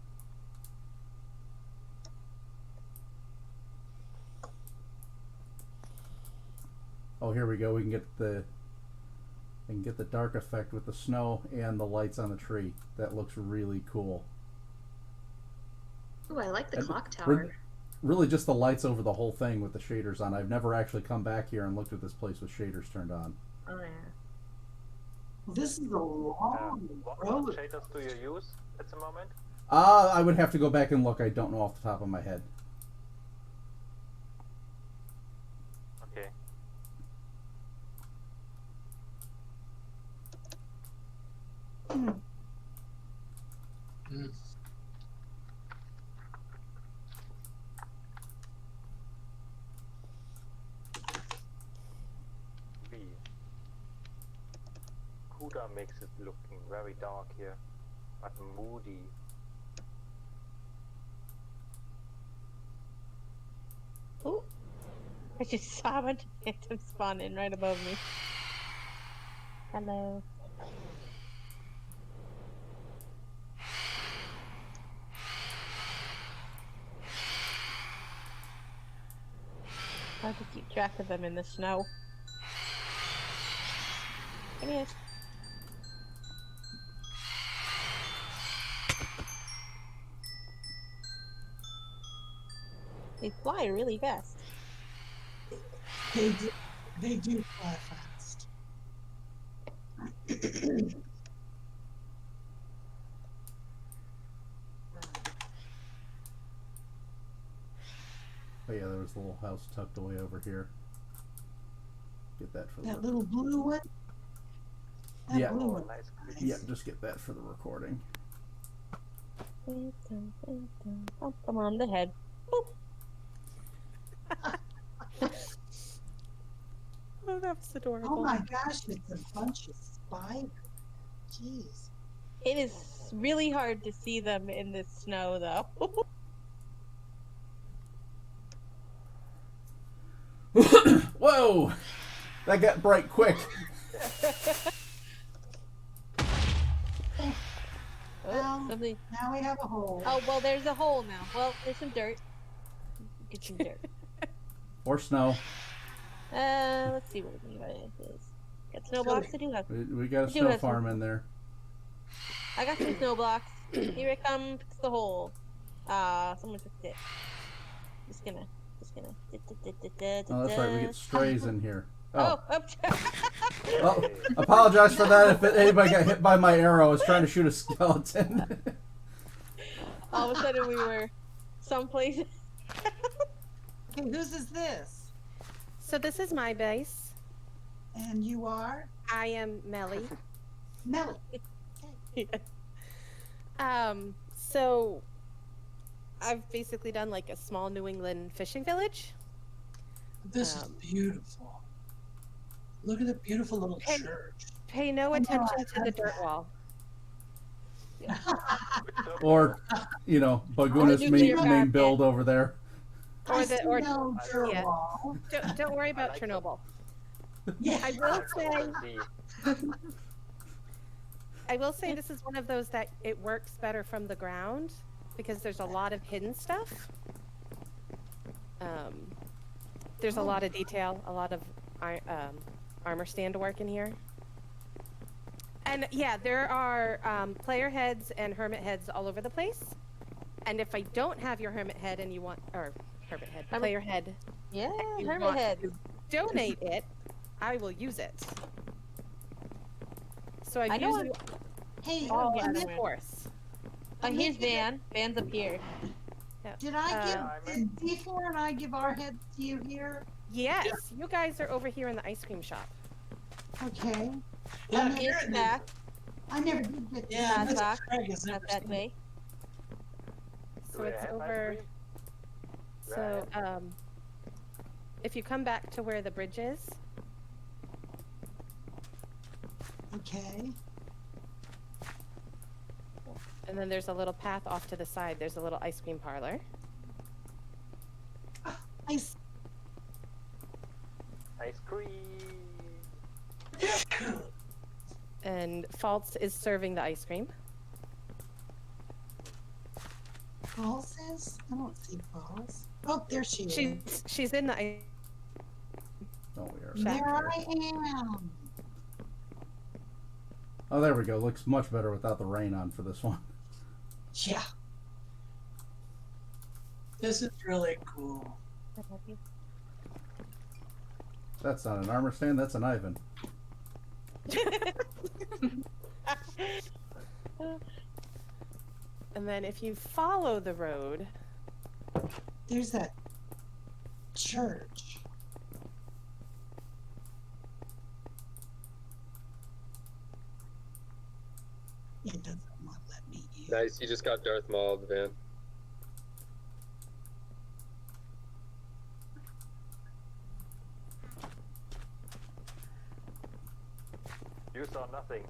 Oh, here we go. We can get the dark effect with the snow and the lights on the tree. That looks really cool. Ooh, I like the And clock tower. Really just the lights over the whole thing with the shaders on. I've never actually come back here and looked at this place with shaders turned on. Oh yeah. This is a long What road. shaders do you use at the moment? I would have to go back and look. I don't know off the top of my head. Okay. Mm. Kuda makes it looking very dark here, but moody. Ooh. I just saw a bunch of phantoms spawn in right above me. Hello. Hard to keep track of them in the snow. Come here. They fly really fast. They do fly fast. Oh yeah, there was a little house tucked away over here. Get that for the That little blue one? That Yeah. blue one. Nice. yeah, just get that for the recording. Bump them on the head. Boop. Oh, that's adorable. Oh my gosh, it's a bunch of spiders. Jeez. It is really hard to see them in the snow, though. Whoa! That got bright quick. Oh, something. Now we have a hole. Oh, well, there's a hole now. Well, there's some dirt. Get some dirt. Or snow. Let's see what it is. Got snow blocks? I do have. We got a I do snow have farm some. in there. I got some snow blocks. Here it comes. Fix the hole. Someone fixed it. Just gonna. Oh, that's right. We get strays in here. Oh. Oh. Well, apologize for that if anybody got hit by my arrow. I was trying to shoot a skeleton. All of a sudden we were someplace. Okay, whose is this? So this is my base. And you are? I am Melly. Melly. So I've basically done like a small New England fishing village. This is beautiful. Look at the beautiful little church. Pay no attention to the dirt wall. Or, you know, Baguna's main build over there. Or no yeah. Don't worry about Chernobyl. Yeah. I will say this is one of those that it works better from the ground because there's a lot of hidden stuff. There's a lot of detail, a lot of armor stand work in here. And yeah, there are player heads and hermit heads all over the place. And if I don't have your hermit head and you want, or hermit head, player head, yeah, and you hermit want head, to donate it, I will use it. So I've used you Hey, all I'm in in- force. Oh, here's Van. Van's up here. Yeah. Did D4 and I give our heads to you here? Yes, you guys are over here in the ice cream shop. Okay. Yeah, Here's back. I never did get Yeah, that. Mrs. Craig is Not that way. So it's over. So if you come back to where the bridge is, Okay. And then there's a little path off to the side. There's a little ice cream parlor. Ice. Ice cream. And False is serving the ice cream. Falls is? I don't see Falls. Oh, there she is. She's in the ice. Oh, we are. There I am. Oh, there we go. Looks much better without the rain on for this one. Yeah. This is really cool. That's not an armor stand. That's an Ivan. And then if you follow the road, there's that church. It doesn't want to let me in. Nice, you just got Darth Mauled, Van. You saw nothing.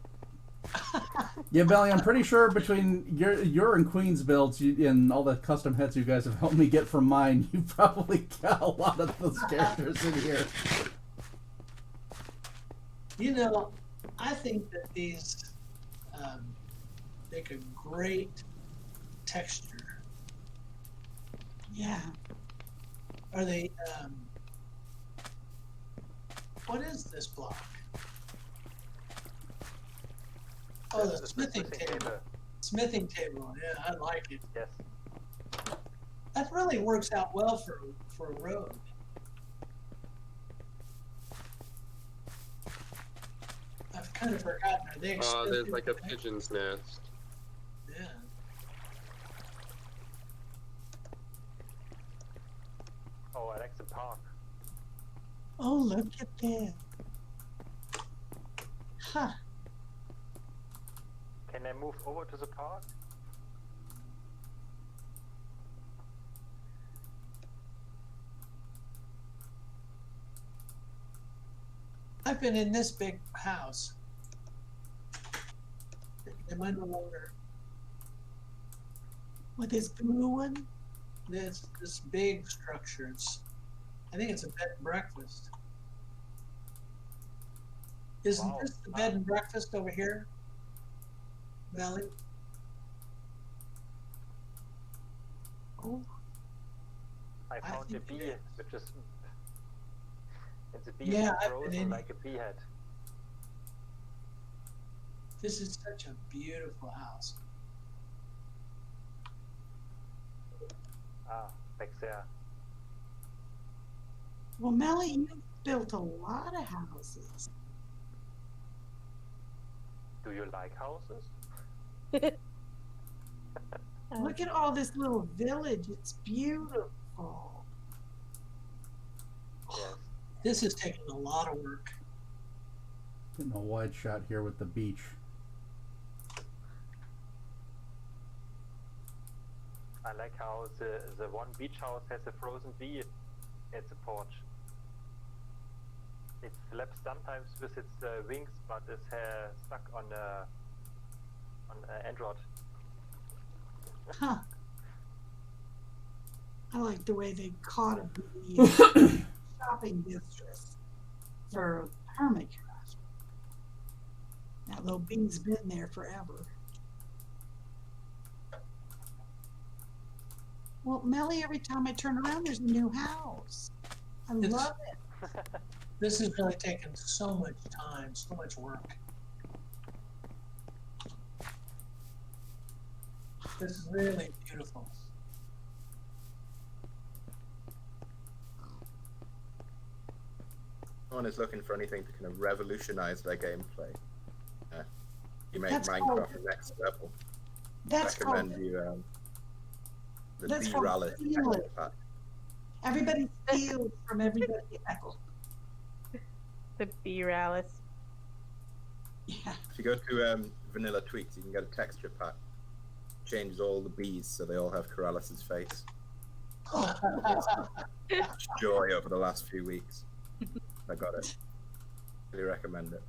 Yeah, Belly, I'm pretty sure between your and Queen's builds and all the custom heads you guys have helped me get from mine, you probably got a lot of those characters in here. You know, I think that these make a great texture. Yeah. Are they, what is this block? Oh, the smithing table. Smithing table, yeah, I like it. Yes. That really works out well for a road. I've kind of forgotten. Are they Oh, there's expensive? like a pigeon's nest. Yeah. Oh, I like the park. Oh, look at that. Huh. Can I move over to the park? I've been in this big house. Am I no longer? With this blue one? This big structure. I think it's a bed and breakfast. Isn't Wow. this the bed and breakfast over here? Valley? Oh, I found a think bee, it which is. And the bee Yeah, is I've been frozen in- like a bee head. This is such a beautiful house. Ah, back there. well, Melly, you've built a lot of houses. Do you like houses? Look at all this little village. It's beautiful. Yes. This is taking a lot of work. Getting a wide shot here with the beach. I like how the one beach house has a frozen bee at the porch. It flaps sometimes with its wings, but is stuck on Android. Huh. I like the way they caught a bee in shopping districts for hermitcraft. That little bee's been there forever. Well, Melly, every time I turn around, there's a new house. I It's- love it. This is really taking so much time, so much work. This is really beautiful. Someone is looking for anything to kind of revolutionize their gameplay. You make That's Minecraft called- the next level. That's Recommend called, you the that's called D-Rally stealing. pack. Everybody steals from everybody else. The B-Rallis. Yeah. If you go to Vanilla Tweaks, you can get a texture pack. Changes all the bees so they all have Corralis's face. Joy over the last few weeks. I got it. Really recommend it.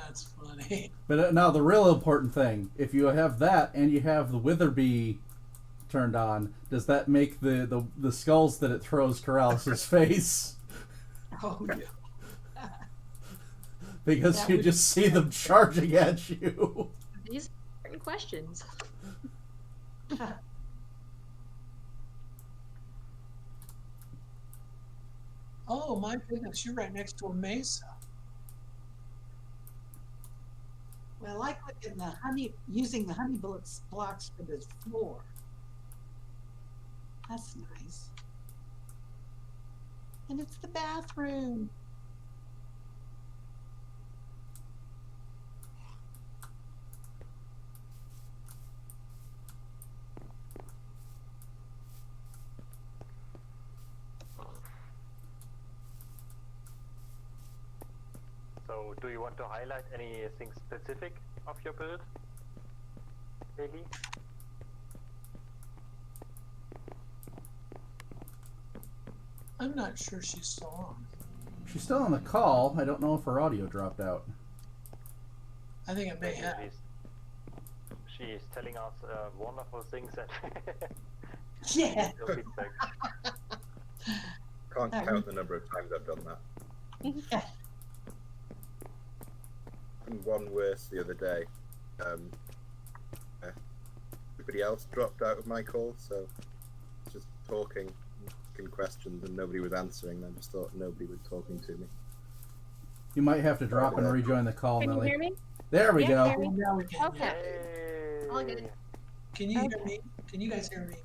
That's funny. But now the real important thing, if you have that and you have the Witherby turned on, does that make the skulls that it throws Corrales' face? Oh, yeah. Because That you would just be see them charging at you. These are important questions. Oh, my goodness, you're right next to a mesa. Well, I like looking the using the honey bullets blocks for this floor. That's nice. And it's the bathroom. So, do you want to highlight anything specific of your build, Bailey? I'm not sure she's still on. She's still on the call. I don't know if her audio dropped out. I think it may have. She's telling us wonderful things and Yeah. no feedback. Can't count the number of times I've done that. And one worse the other day. Everybody else dropped out of my call, so just talking, asking questions, and nobody was answering. I just thought nobody was talking to me. You might have to drop and rejoin the call, Can you Millie. hear me? There we go. Hear me? Now we can. Okay. All good. Can you hear me? Can you guys hear me?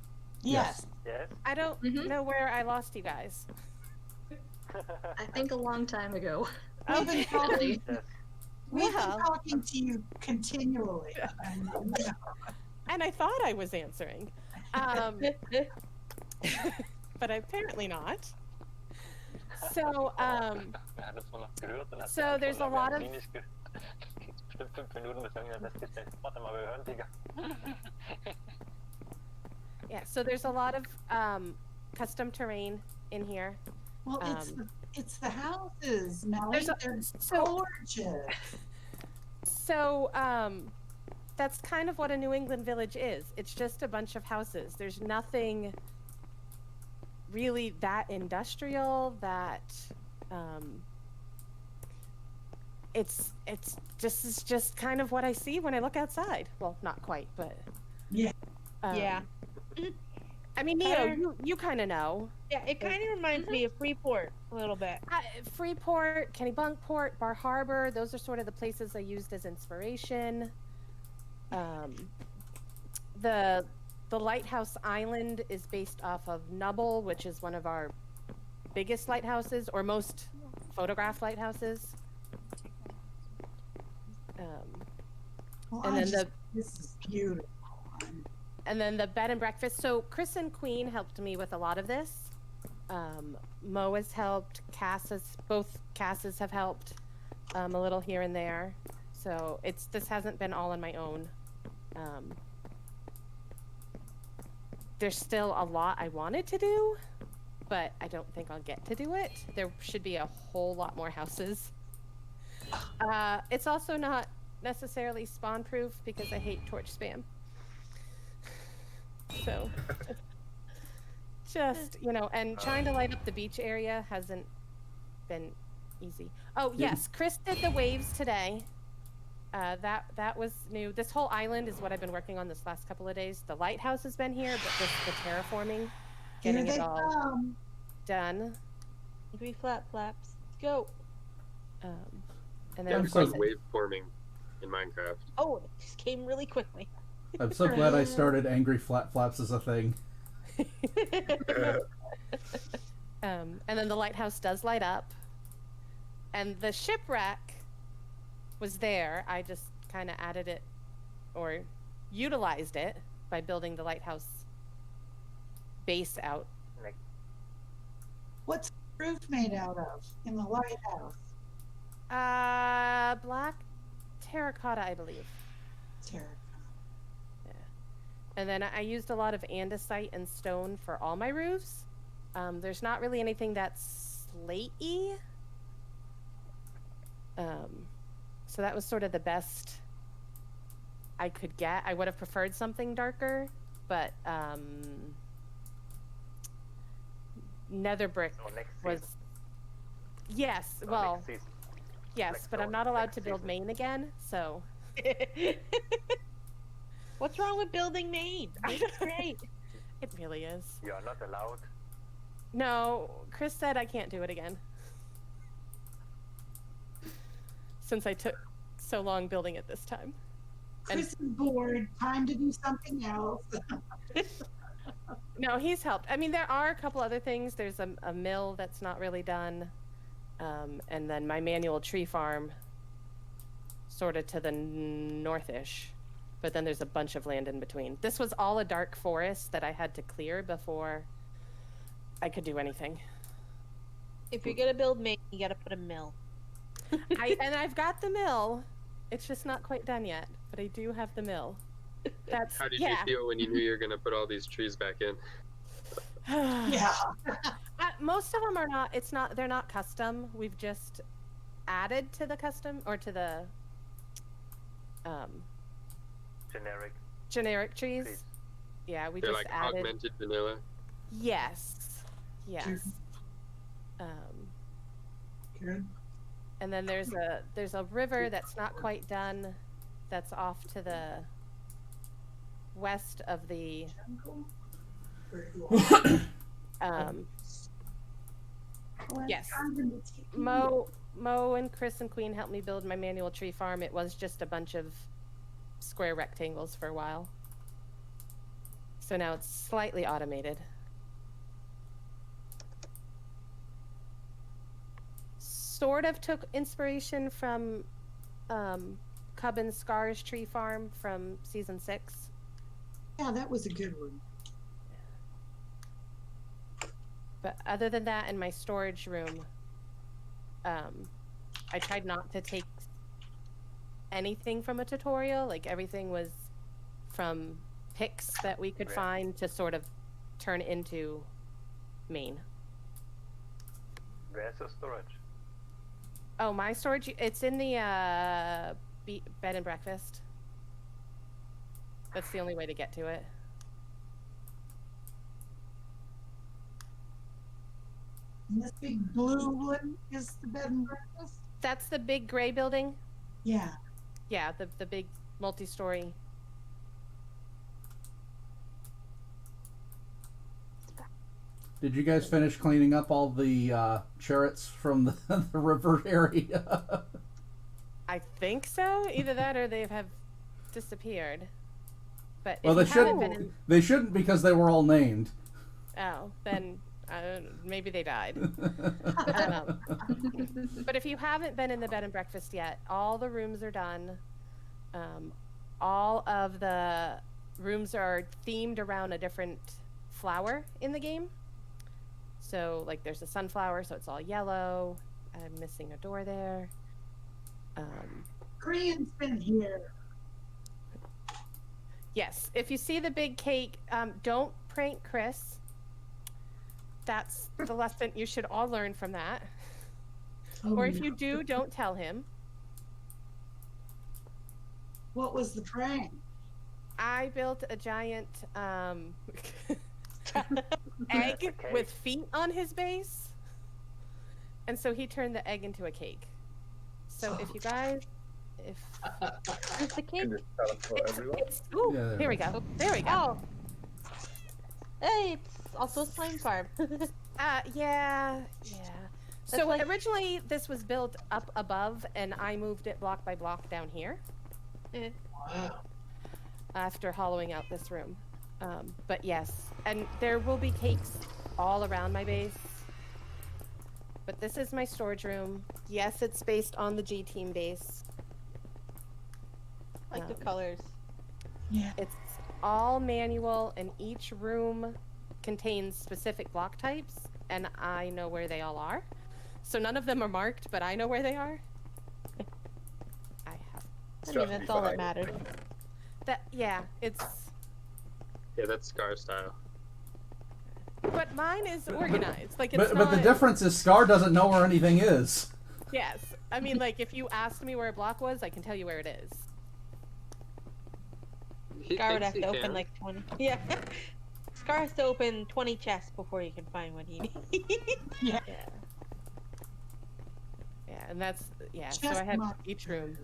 Yes. Yes? I don't know where I lost you guys. I think a long time ago. We've been talking. Yes. We've Well. been talking to you continually. And I thought I was answering. But apparently not. So, so there's a lot of... Yeah, so there's a lot of custom terrain in here. Well, it's the houses, Melly. There's a- They're so- gorgeous. So, that's kind of what a New England village is. It's just a bunch of houses. There's nothing really that industrial, that it's just kind of what I see when I look outside. Well, not quite, but Yeah. Yeah. I mean, Neo, you kind of know. Yeah, it kind of reminds me of Freeport a little bit. Freeport, Kennebunkport, Bar Harbor, those are sort of the places I used as inspiration. The Lighthouse Island is based off of Nubble, which is one of our biggest lighthouses, or most photographed lighthouses. Well, And then this is beautiful. And then the bed and breakfast. So Chris and Queen helped me with a lot of this. Mo has helped. Both Casses have helped a little here and there. So this hasn't been all on my own. There's still a lot I wanted to do, but I don't think I'll get to do it. There should be a whole lot more houses. It's also not necessarily spawn proof because I hate torch spam. So, just, and trying to light up the beach area hasn't been easy. Oh, yes, Chris did the waves today. That was new. This whole island is what I've been working on this last couple of days. The lighthouse has been here, but just the terraforming, getting it all done. Angry flap flaps. Go. And Yeah, then I've done wave forming in Minecraft. Oh, it just came really quickly. I'm so glad I started Angry Flat Flaps as a thing. And then the lighthouse does light up. And the shipwreck was there. I just kind of added it or utilized it by building the lighthouse base out. What's the roof made out of in the lighthouse? Black terracotta, I believe. Terracotta. Yeah. And then I used a lot of andesite and stone for all my roofs. There's not really anything that's slatey. So that was sort of the best I could get. I would have preferred something darker, but nether brick was... Yes, well, yes, but I'm not allowed to build main again, so... What's wrong with building main? It's great. It really is. You are not allowed. No, Chris said I can't do it again. Since I took so long building it this time. Chris is bored. Time to do something else. No, he's helped. I mean, there are a couple other things. There's a mill that's not really done. And then my manual tree farm, sort of to the north-ish. But then there's a bunch of land in between. This was all a dark forest that I had to clear before I could do anything. If you're gonna build main, you gotta put a mill. And I've got the mill. It's just not quite done yet, but I do have the mill. That's How did you feel when you knew you were going to put all these trees back in? Yeah. Most of them are not. It's not. They're not custom. We've just added to the custom or to the generic trees. Yeah, we They're just like added. augmented vanilla. Yes. Yes. Good. And then there's a river that's not quite done. That's off to the west of the yes. Mo and Chris and Queen helped me build my manual tree farm. It was just a bunch of square rectangles for a while. So now it's slightly automated. Sort of took inspiration from Cub and Scar's tree farm from season 6. Yeah, that was a good one. But other than that, in my storage room, I tried not to take anything from a tutorial. Like, everything was from pics that we could find to sort of turn into main. Where's the storage? Oh, my storage, it's in the bed and breakfast. That's the only way to get to it. And this big blue one is the bed and breakfast? That's the big gray building? Yeah. Yeah, the big multi-story. Did you guys finish cleaning up all the chariots from the river area? I think so. Either that or they have disappeared. But Well, they shouldn't. They shouldn't because they were all named. Oh, then maybe they died. But if you haven't been in the bed and breakfast yet, all the rooms are done. All of the rooms are themed around a different flower in the game. So, like, there's a sunflower, so it's all yellow. I'm missing a door there. Korean's been here. Yes, if you see the big cake, don't prank Chris. That's the lesson you should all learn from that. Oh, or if you do, don't tell him. What was the prank? I built a giant egg with feet on his base. And so he turned the egg into a cake. So if you guys... Where's the cake? Ooh, Yeah, here we go. There we go. Oh. Hey, it's also a slime farm. Yeah. That's So like- originally this was built up above, and I moved it block by block down here. Wow. After hollowing out this room. But yes, and there will be cakes all around my base. But this is my storage room. Yes, it's based on the G-Team base. I like the colors. Yeah. It's all manual, and each room contains specific block types, and I know where they all are. So none of them are marked, but I know where they are. I mean, that's all that matters. Yeah, it's... Yeah, that's Scar style. But mine is organized. Like, it's But not... the difference is Scar doesn't know where anything is. Yes. I mean, like, if you asked me where a block was, I can tell you where it is. Scar would have to open like 20. Yeah. Scar has to open 20 chests before you can find what he needs. Yeah. Yeah, and that's, yeah, so Chest I have monsters. each room.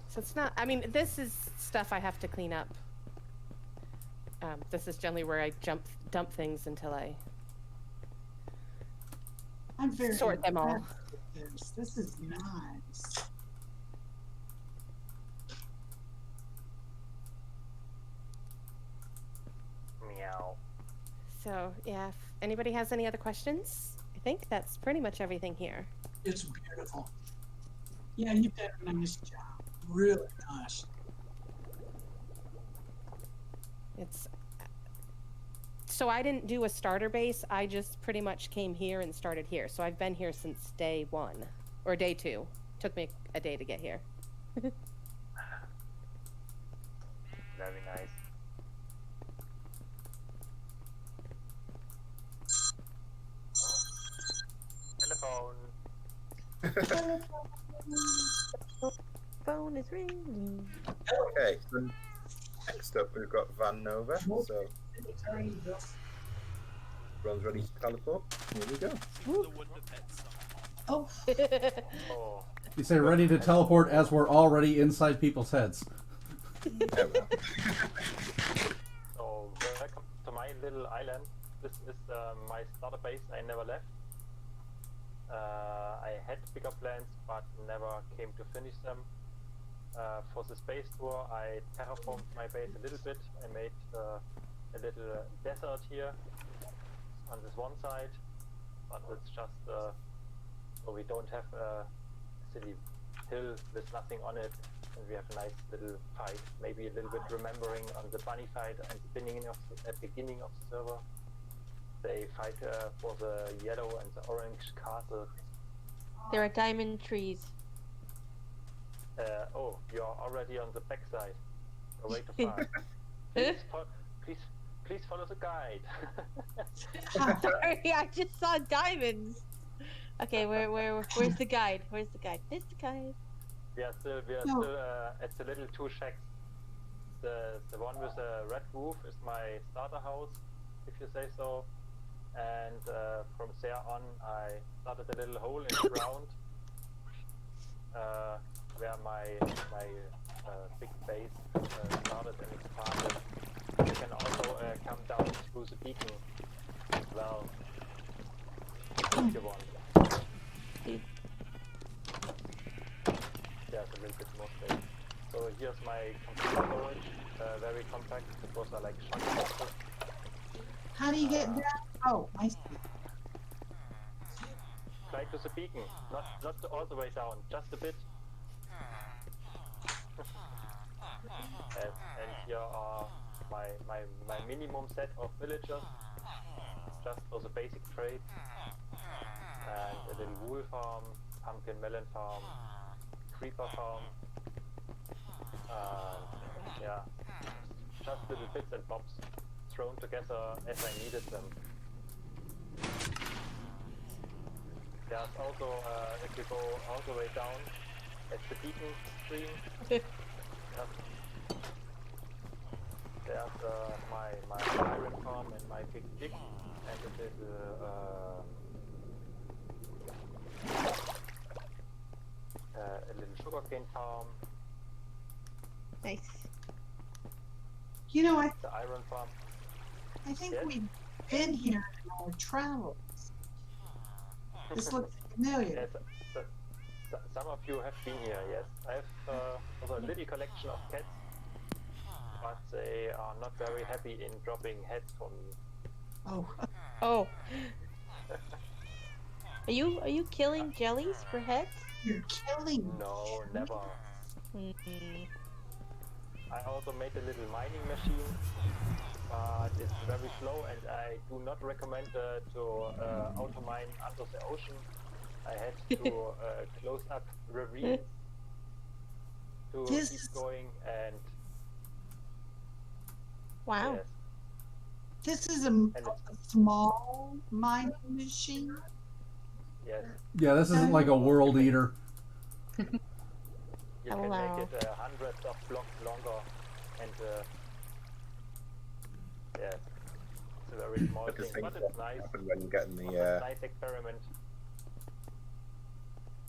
So it's not, I mean, this is stuff I have to clean up. This is generally where I dump things until I'm very sort them all. impressed with this. This is nice. Meow. So, yeah, if anybody has any other questions, I think that's pretty much everything here. It's beautiful. Yeah, you've done a nice job. Really nice. It's so I didn't do a starter base. I just pretty much came here and started here. So I've been here since day 1 or day 2. Took me a day to get here. Very nice. Telephone. Phone is ringing. Okay, so next up we've got VanNover. So everyone's ready to teleport. Here we go. Oh. Oh. You say ready to teleport as we're already inside people's heads. Yeah, well. So welcome to my little island. This is my starter base. I never left. I had bigger plans, but never came to finish them. For the space tour, I terraformed my base a little bit. I made a little desert here on this one side, but it's just so we don't have a silly hill with nothing on it, and we have a nice little fight. Maybe a little bit remembering on the bunny fight at the beginning of the server. They fight for the yellow and the orange castle. There are diamond trees. Oh, you're already on the backside. You're way too far. Please follow the guide. Sorry, I just saw diamonds. Okay, where's the guide? Where's the guide? There's the guide. We are still at the little 2 shacks. The one with the red roof is my starter house, if you say so. And from there on, I started a little hole in the ground where my big base started and expanded. You can also come down through the beacon as well, if you want. There's a little bit more space. So here's my computer storage, very compact. Those are like shotgun boxes. How do you get down? Oh, I see. Try to the beacon, not all the way down, just a bit. and here are my minimum set of villagers, just for the basic trades. And a little wool farm, pumpkin melon farm, creeper farm. Yeah, just little bits and bobs thrown together as I needed them. There's also, if you go all the way down at the beacon stream, there's my iron farm and my big dig and a little sugarcane farm. Nice. You know, The iron farm. I think Yes? we've been here in our travels. This looks familiar. Yes, some of you have been here, yes. I have also a little collection of cats, but they are not very happy in dropping heads for me. Oh. Oh. Are you killing jellies for heads? You're killing. No, never. Mm-hmm. I also made a little mining machine, but it's very slow and I do not recommend to auto mine under the ocean. I had to close up ravines to keep going and... Wow. Yes. This is a small mining machine? Yes. Yeah, this isn't like a world eater. You can Hello. make it hundreds of blocks longer, and yeah, it's a very small Because thing, things but it's nice. happen when you get in It's the a nice experiment.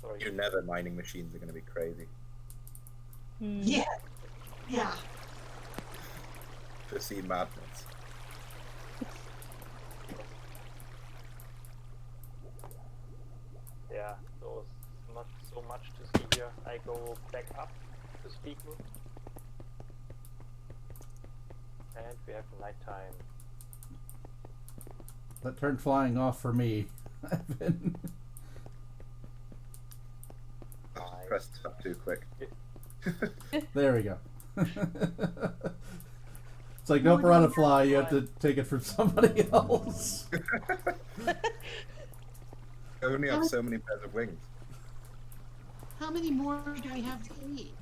Sorry. new nether mining machines are going to be crazy. Yeah. Yeah. To see madness. Yeah, so it's not so much to see here. I go back up to speaking. And we have nighttime. That turned flying off for me. I've been... I pressed up too quick. There we go. It's like, nope, we're on a fly. You have to take it from somebody else. I only have so many pairs of wings. How many more do we have to eat?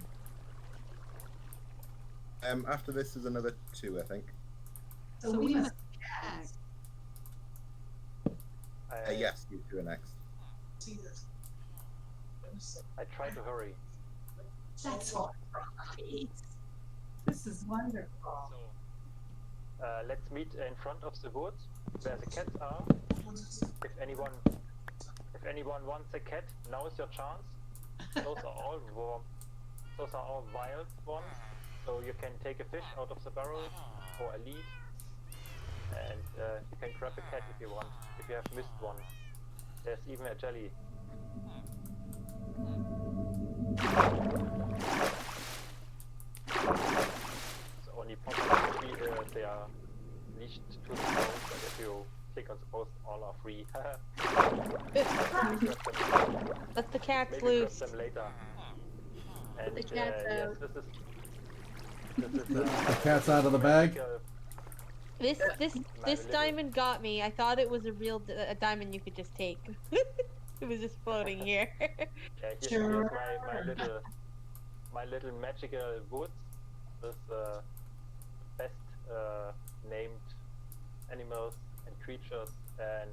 After this is another 2, I think. So we must check. Yes, you 2 are next. See this. I try to hurry. That's all right. This is wonderful. So, let's meet in front of the woods where the cats are. If anyone wants a cat, now is your chance. Those are all warm. Those are all wild ones. So you can take a fish out of the barrel or a lead, and you can grab a cat if you want. If you have missed one, there's even a jelly. The only possibility they are leashed to the post, and if you click on the post, all are free. Let the cats Maybe loose. grab them later. And the cats yes, out. this is The cat's out of the bag. This diamond got me. I thought it was a real a diamond you could just take. It was just floating here. Yeah, Sure. here's my little magical woods with best named animals and creatures, and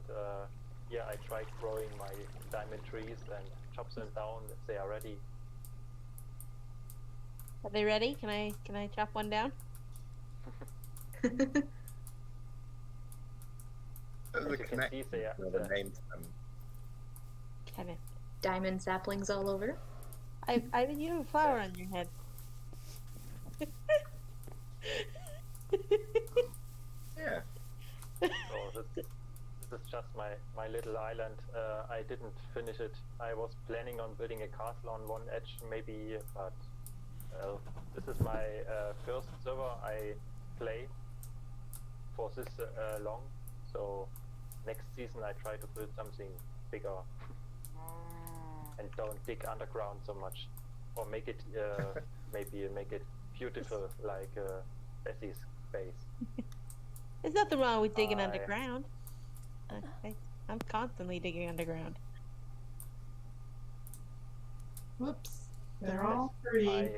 here I tried growing my diamond trees and chop them down if they are ready. Are they ready? Can I chop one down? Those are As you can see, they are the names to them. Kind of. Diamond saplings all over. You have a flower on your head. Yeah. So this is just my little island. I didn't finish it. I was planning on building a castle on one edge maybe, but this is my first server I play for this long. So next season I try to build something bigger and don't dig underground so much, or make it maybe make it beautiful like Bessy's base. There's nothing wrong with digging underground. I'm constantly digging underground. Whoops. They're all pretty.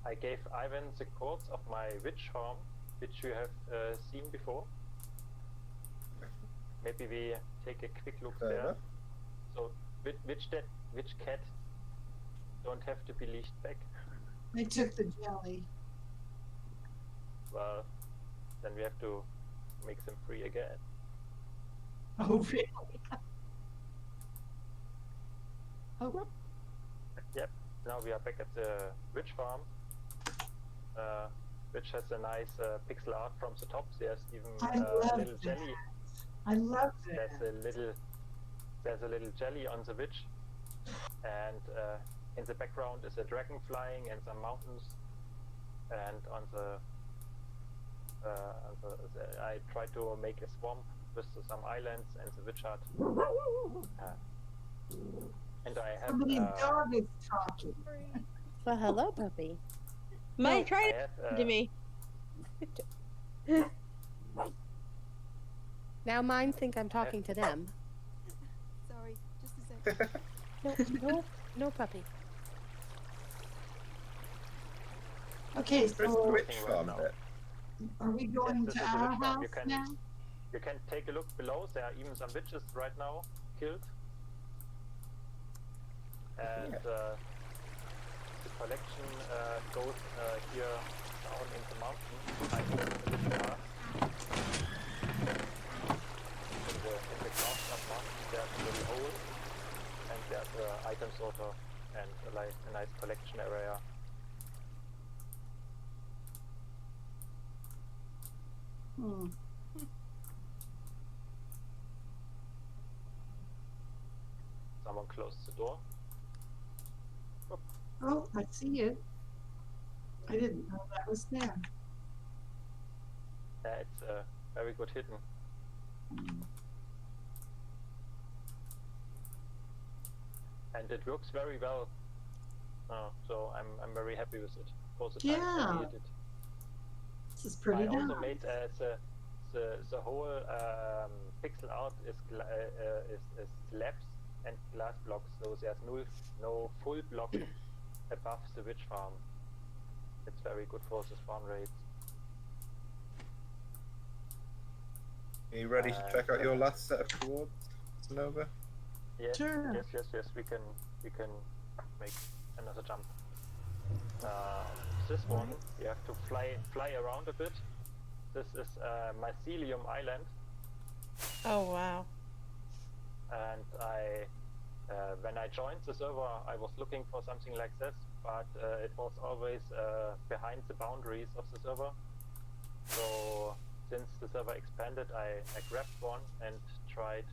I gave Ivan the codes of my witch farm, which you have seen before. Maybe we take a quick look there. So, which cat don't have to be leashed back? They took the jelly. Well, then we have to make them free again. Oh, really? Oh, Yep. Now we are back at the witch farm, which has a nice pixel art from the top. There's even a little jelly. I love that. There's a little jelly on the witch, and in the background is a dragon flying and some mountains, and on the I tried to make a swamp with some islands and the witch hut. And I have Somebody's dog is talking. Well, hello, puppy. Mike, try to me. Now mine think I'm talking to them. Sorry, just a sec. No, puppy. Okay, Where's the so witch farm bit? are we going to our house now? You can take a look below. There are even some witches right now killed. And the collection goes here down in the mountain. Behind the little path. In the Kasbak mountain, there's a little hole. And there's an item sorter and a nice collection area. Hmm. Someone closed the door. Oh, I see it. I didn't know that was there. Yeah, it's very good hidden. And it works very well. So I'm very happy with it. For the time I needed it. This is pretty I also nice. made the whole pixel art is slabs and glass blocks, so there's no full block above the witch farm. It's very good for the spawn rates. Are you ready to check out your last set of coords, Nova? Yes, Sure. yes. We can make another jump. This one you have to fly around a bit. This is Mycelium Island. Oh wow. And when I joined the server, I was looking for something like this, but it was always behind the boundaries of the server. So since the server expanded, I grabbed one and tried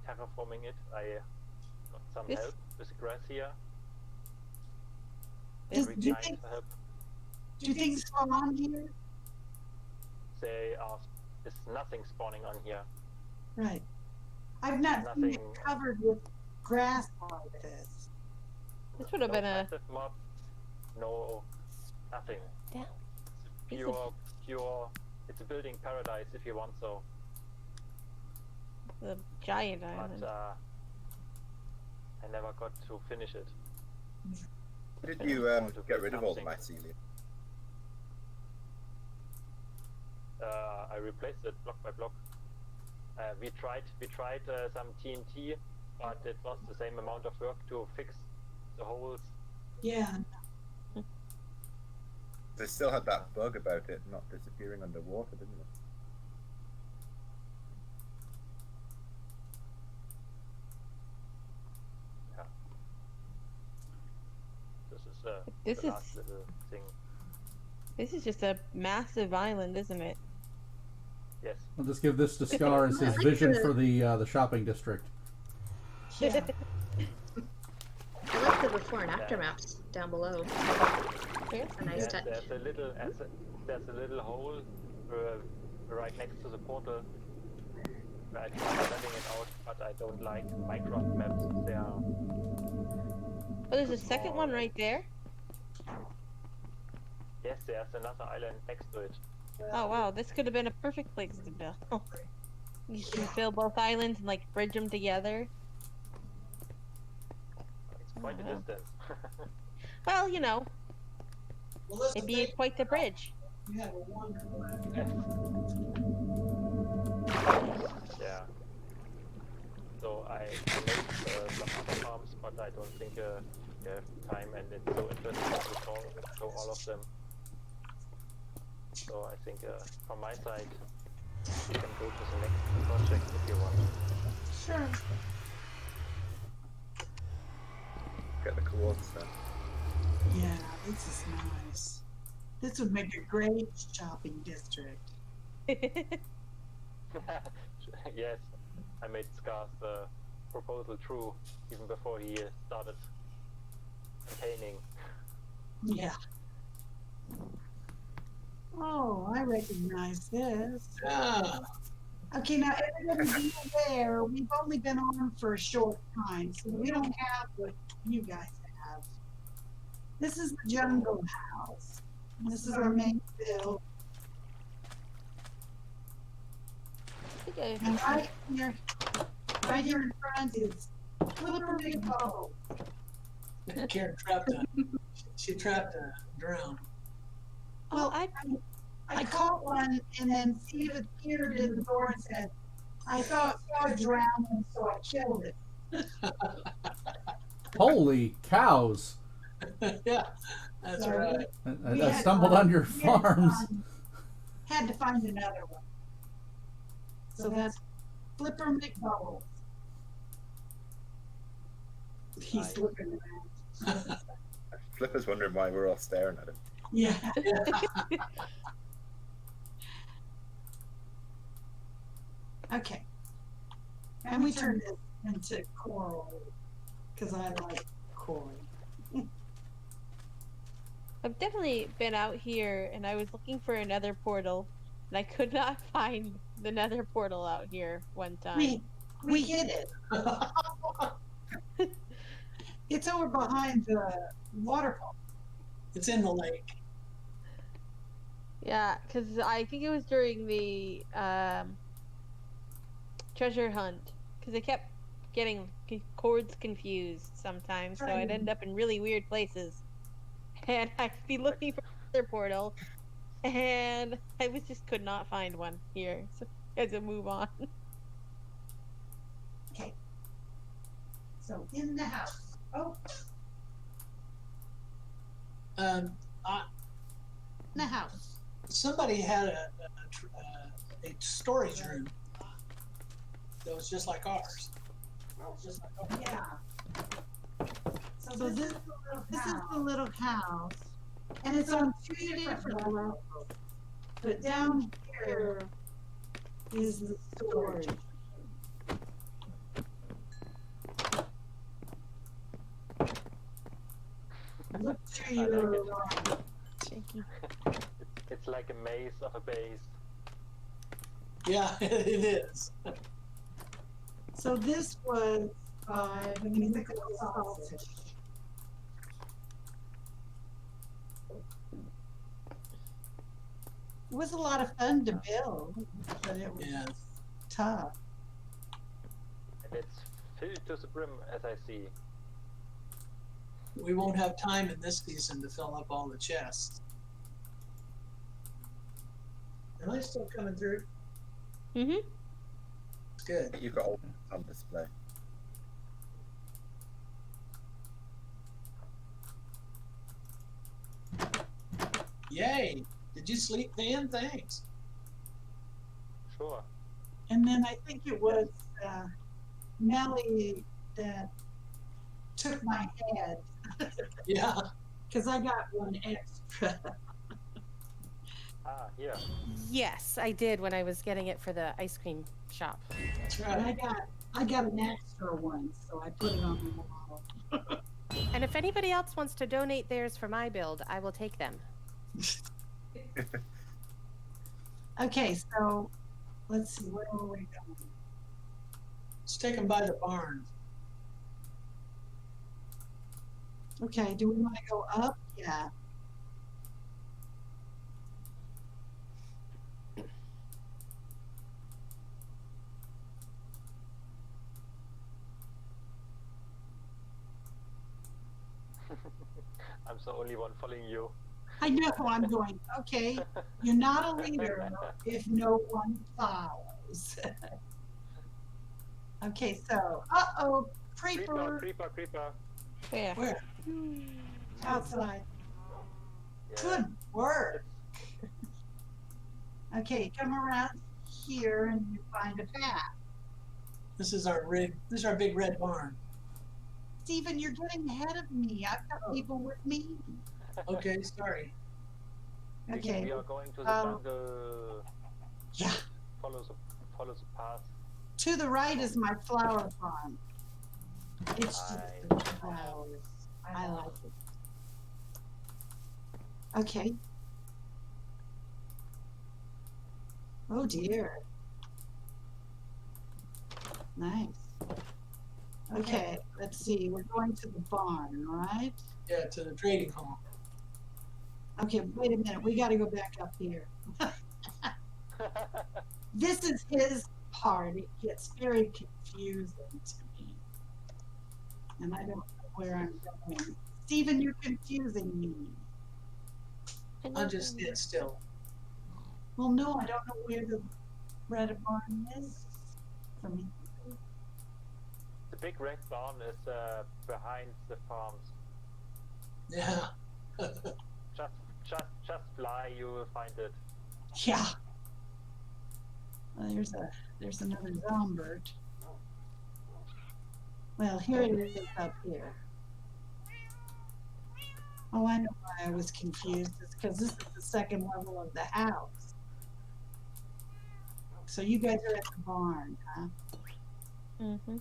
terraforming it. I got some help with the grass here. Do you Nice think help. spawn here? There's nothing spawning on here. Right. I've not seen it Nothing. covered with grass like this. This would have been a passive mob, no, nothing. Yeah. It's pure. It's a building paradise if you want so. the giant island. But I never got to finish it. Did you get rid of all the mycelium? I replaced it block by block. We tried some TNT, but it was the same amount of work to fix the holes. Yeah. They still had that bug about it not disappearing underwater, didn't it? Yeah. This is This the is- last little thing. This is just a massive island, isn't it? Yes. I'll just give this to Scar as his vision for the shopping district. Yeah. I like the before and after maps down below. It's a nice touch. There's a little hole right next to the portal. I tried letting it out, but I don't like Minecraft maps. They are. Oh, there's a second one right there. Yes, there's another island next to it. Oh wow, this could have been a perfect place to build. You can fill both islands and like bridge them together. It's quite a wow. distance. Well, you know, Well, that's the it'd be thing. quite the bridge. We have a wonderland. Yeah. So I made some other farms, but I don't think you have time, and it's so interesting to show all of them. So I think from my side, you can go to the next project if you want. Sure. Get the coords then. Yeah, this is nice. This would make a great shopping district. Yes, I made Scar's proposal true even before he started campaigning. Yeah. Oh, I recognize this. Yeah. Okay, now everybody be aware, we've only been on for a short time, so we don't have what you guys have. This is the jungle house. This is our main build. And right here in front is Flipper Big Bubble. Karen trapped she trapped drowned. Well, I caught one, and then Steve appeared in the door and said, I thought I drowned, so I killed it. Holy cows! Yeah, that's So right. I stumbled on your farms. Had to find another one. So that's Flipper McBubbles. He's Nice. looking around. Flipper's wondering why we're all staring at him. Yeah. Okay. And we turned it into coral because I like coral. I've definitely been out here, and I was looking for another portal, and I could not find the nether portal out here one time. We hit it. It's over behind the waterfall. It's in the lake. Yeah, because I think it was during the treasure hunt, because I kept getting chords confused sometimes, so I'd end up in really weird places. And I'd be looking for another portal, and I could not find one here, so I had to move on. Okay. So in the house. Oh. In the house. Somebody had a storage room that was just like ours. Yeah. So this is the little house, and it's on 2 different levels. But down here is the storage. Look to your right. It's like a maze of a base. Yeah, it is. So this was the musical sausage. It was a lot of fun to build, but it was tough. And it's filled to the brim, as I see. We won't have time in this season to fill up all the chests. Am I still coming through? Mm-hmm. Good. You've got all on display. Yay! Did you sleep, Dan? Thanks. Sure. And then I think it was Melly that took my head. Yeah. Because I got one extra. Ah, here. Yes, I did when I was getting it for the ice cream shop. That's And right. I got an extra one, so I put it on the wall. And if anybody else wants to donate theirs for my build, I will take them. Okay, so let's see, where are we going? Let's take them by the barn. Okay, do we want to go up? Yeah. I'm the only one following you. I know I'm going, okay, you're not a leader if no one follows. Okay, so, uh-oh, creeper. Creeper. Yeah. Where? Outside. Yeah. Good work. Okay, come around here and you find a path. This is our big red barn. Stephen, you're getting ahead of me. I've got people with me. Okay, sorry. Okay. We are going to the jungle. Yeah. Follow the path. To the right is my flower farm. It's just flowers. I like it. Okay. Oh dear. Nice. Okay, let's see. We're going to the barn, right? Yeah, to the trading hall. Okay, wait a minute. We got to go back up here. This is his part. It gets very confusing to me. And I don't know where I'm going. Stephen, you're confusing me. I'll just stand still. Well, no, I don't know where the red barn is for me. The big red barn is behind the farms. Yeah. Just fly, you will find it. Yeah. Well, there's another Zombird. Well, here it is up here. Oh, I know why I was confused. It's because this is the second level of the house. So you guys are at the barn, huh? Mm-hmm.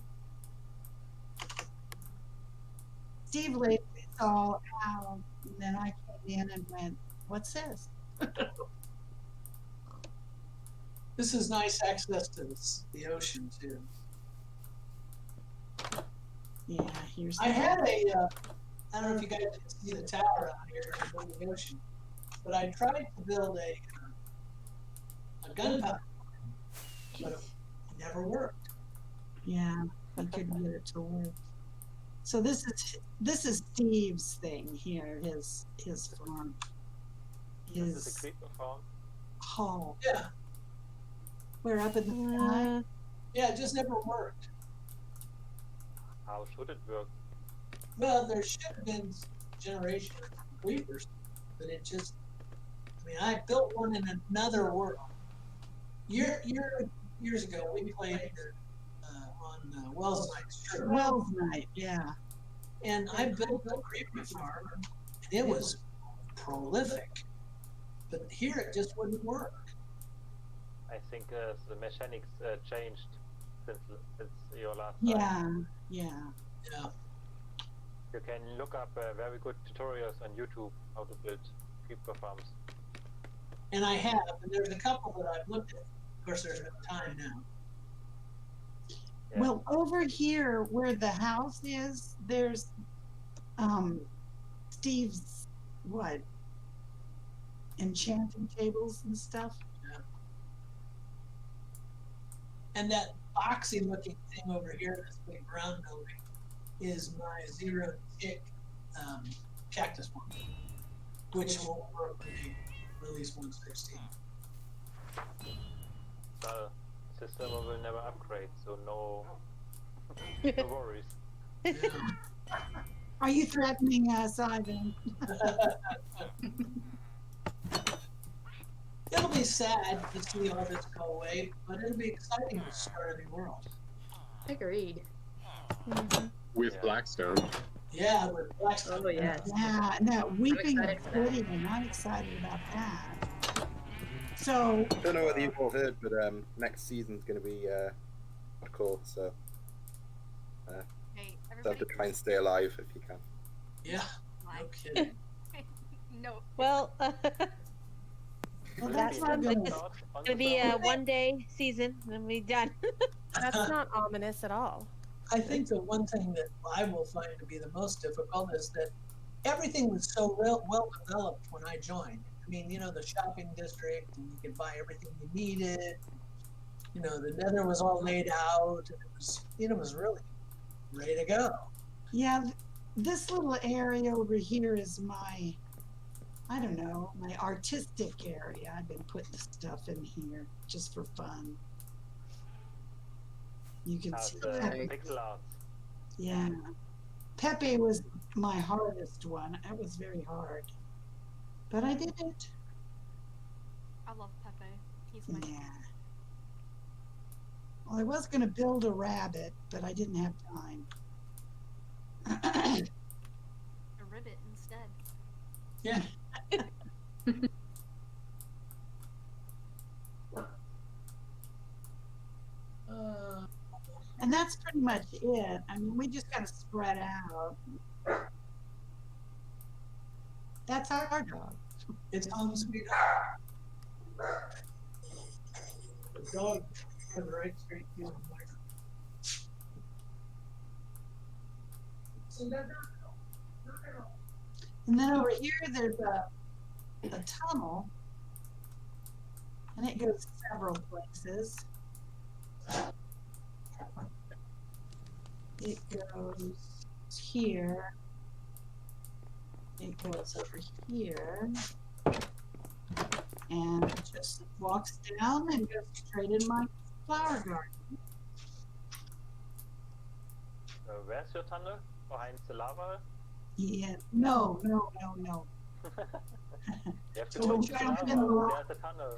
Steve laid this all out, and then I came in and went, "What's this?" This is nice access to the ocean too. Yeah, here's. I had a, I don't know if you guys can see the tower out here in the ocean, but I tried to build a gunpowder, but it never worked. Yeah, I couldn't get it to work. So this is Steve's thing here, his farm, This is his a creeper farm. hall. Yeah, We're up in the sky. yeah, it just never worked. How should it work? Well, there should have been generation of creepers, but it just, I mean, I built one in another world. Years ago, we played on Wells Night. Sure. Wells Night, yeah. And I built a creeper farm, and it was prolific. But here it just wouldn't work. I think the mechanics changed since your last time. Yeah, yeah. Yeah. You can look up very good tutorials on YouTube how to build creeper farms. And I have, and there's a couple that I've looked at. Of course, there's no time now. Yeah. Well, over here where the house is, there's Steve's what? Enchanting tables and stuff. Yeah. And that boxy looking thing over here, this big brown building, is my zero tick cactus farm, which will work when they release 1.16. Well, the server will never upgrade, so no worries. Yeah. Are you threatening us, Ivan? It'll be sad to see all this go away, but it'll be exciting to start a new world. Agreed. With Yeah. Blackstone. Yeah, with Blackstone. Oh, yes. Yeah, no, Weeping excited of for that. Gideon. I'm excited about that. So, I don't know whether you've all heard, but next season's going to be hardcore, so Hey, have everybody. to try and stay alive if you can. Yeah, no Like, kidding. no. Well, well, that's not It's good. gonna be a 1-day season, and we'll be done. That's not ominous at all. I think the one thing that I will find to be the most difficult is that everything was so well developed when I joined. I mean, you know, the shopping district, and you could buy everything you needed. You know, the nether was all laid out, and it was really ready to go. Yeah, this little area over here is my, I don't know, my artistic area. I've been putting stuff in here just for fun. You can see that. Pixel art. Yeah. Pepe was my hardest one. It was very hard. But I did it. I love Pepe. He's my Yeah. Well, I was going to build a rabbit, but I didn't have time. a ribbit instead. Yeah. And that's pretty much it. I mean, we just got to spread out. That's our job. It's home sweet. The dog on the right street using the microphone. And then over here, there's a tunnel, and it goes several places. It goes here. It goes over here. And just walks down and goes straight in my flower garden. Where's your tunnel? Behind the lava? Yeah, no. You have to So go don't into the jump lava. in the lava. There's a tunnel.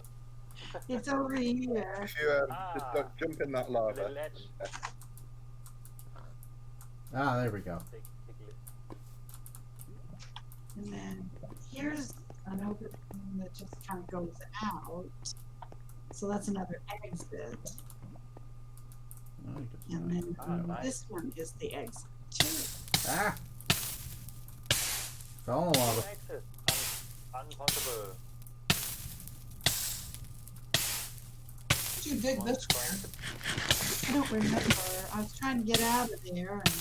It's over here. If you just don't jump in that lava. Little edge. Ah, there we go. Take a look. And then here's an open that just kind of goes out. So that's another exit. Oh, you can- And then nice. this one is the exit too. Ah! Fell in the lava. Exit. Unpossible. Did you dig this one? I don't remember. I was trying to get out of there and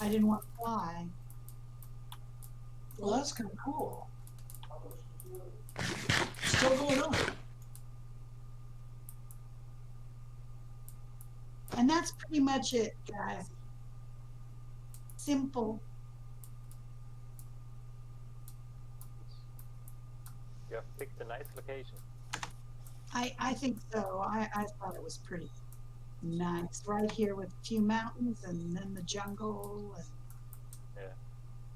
I didn't want to fly. Well, that's kind of cool. Still going on. And that's pretty much it, guys. Simple. You have picked a nice location. I think so. I thought it was pretty nice. Right here with a few mountains and then the jungle. And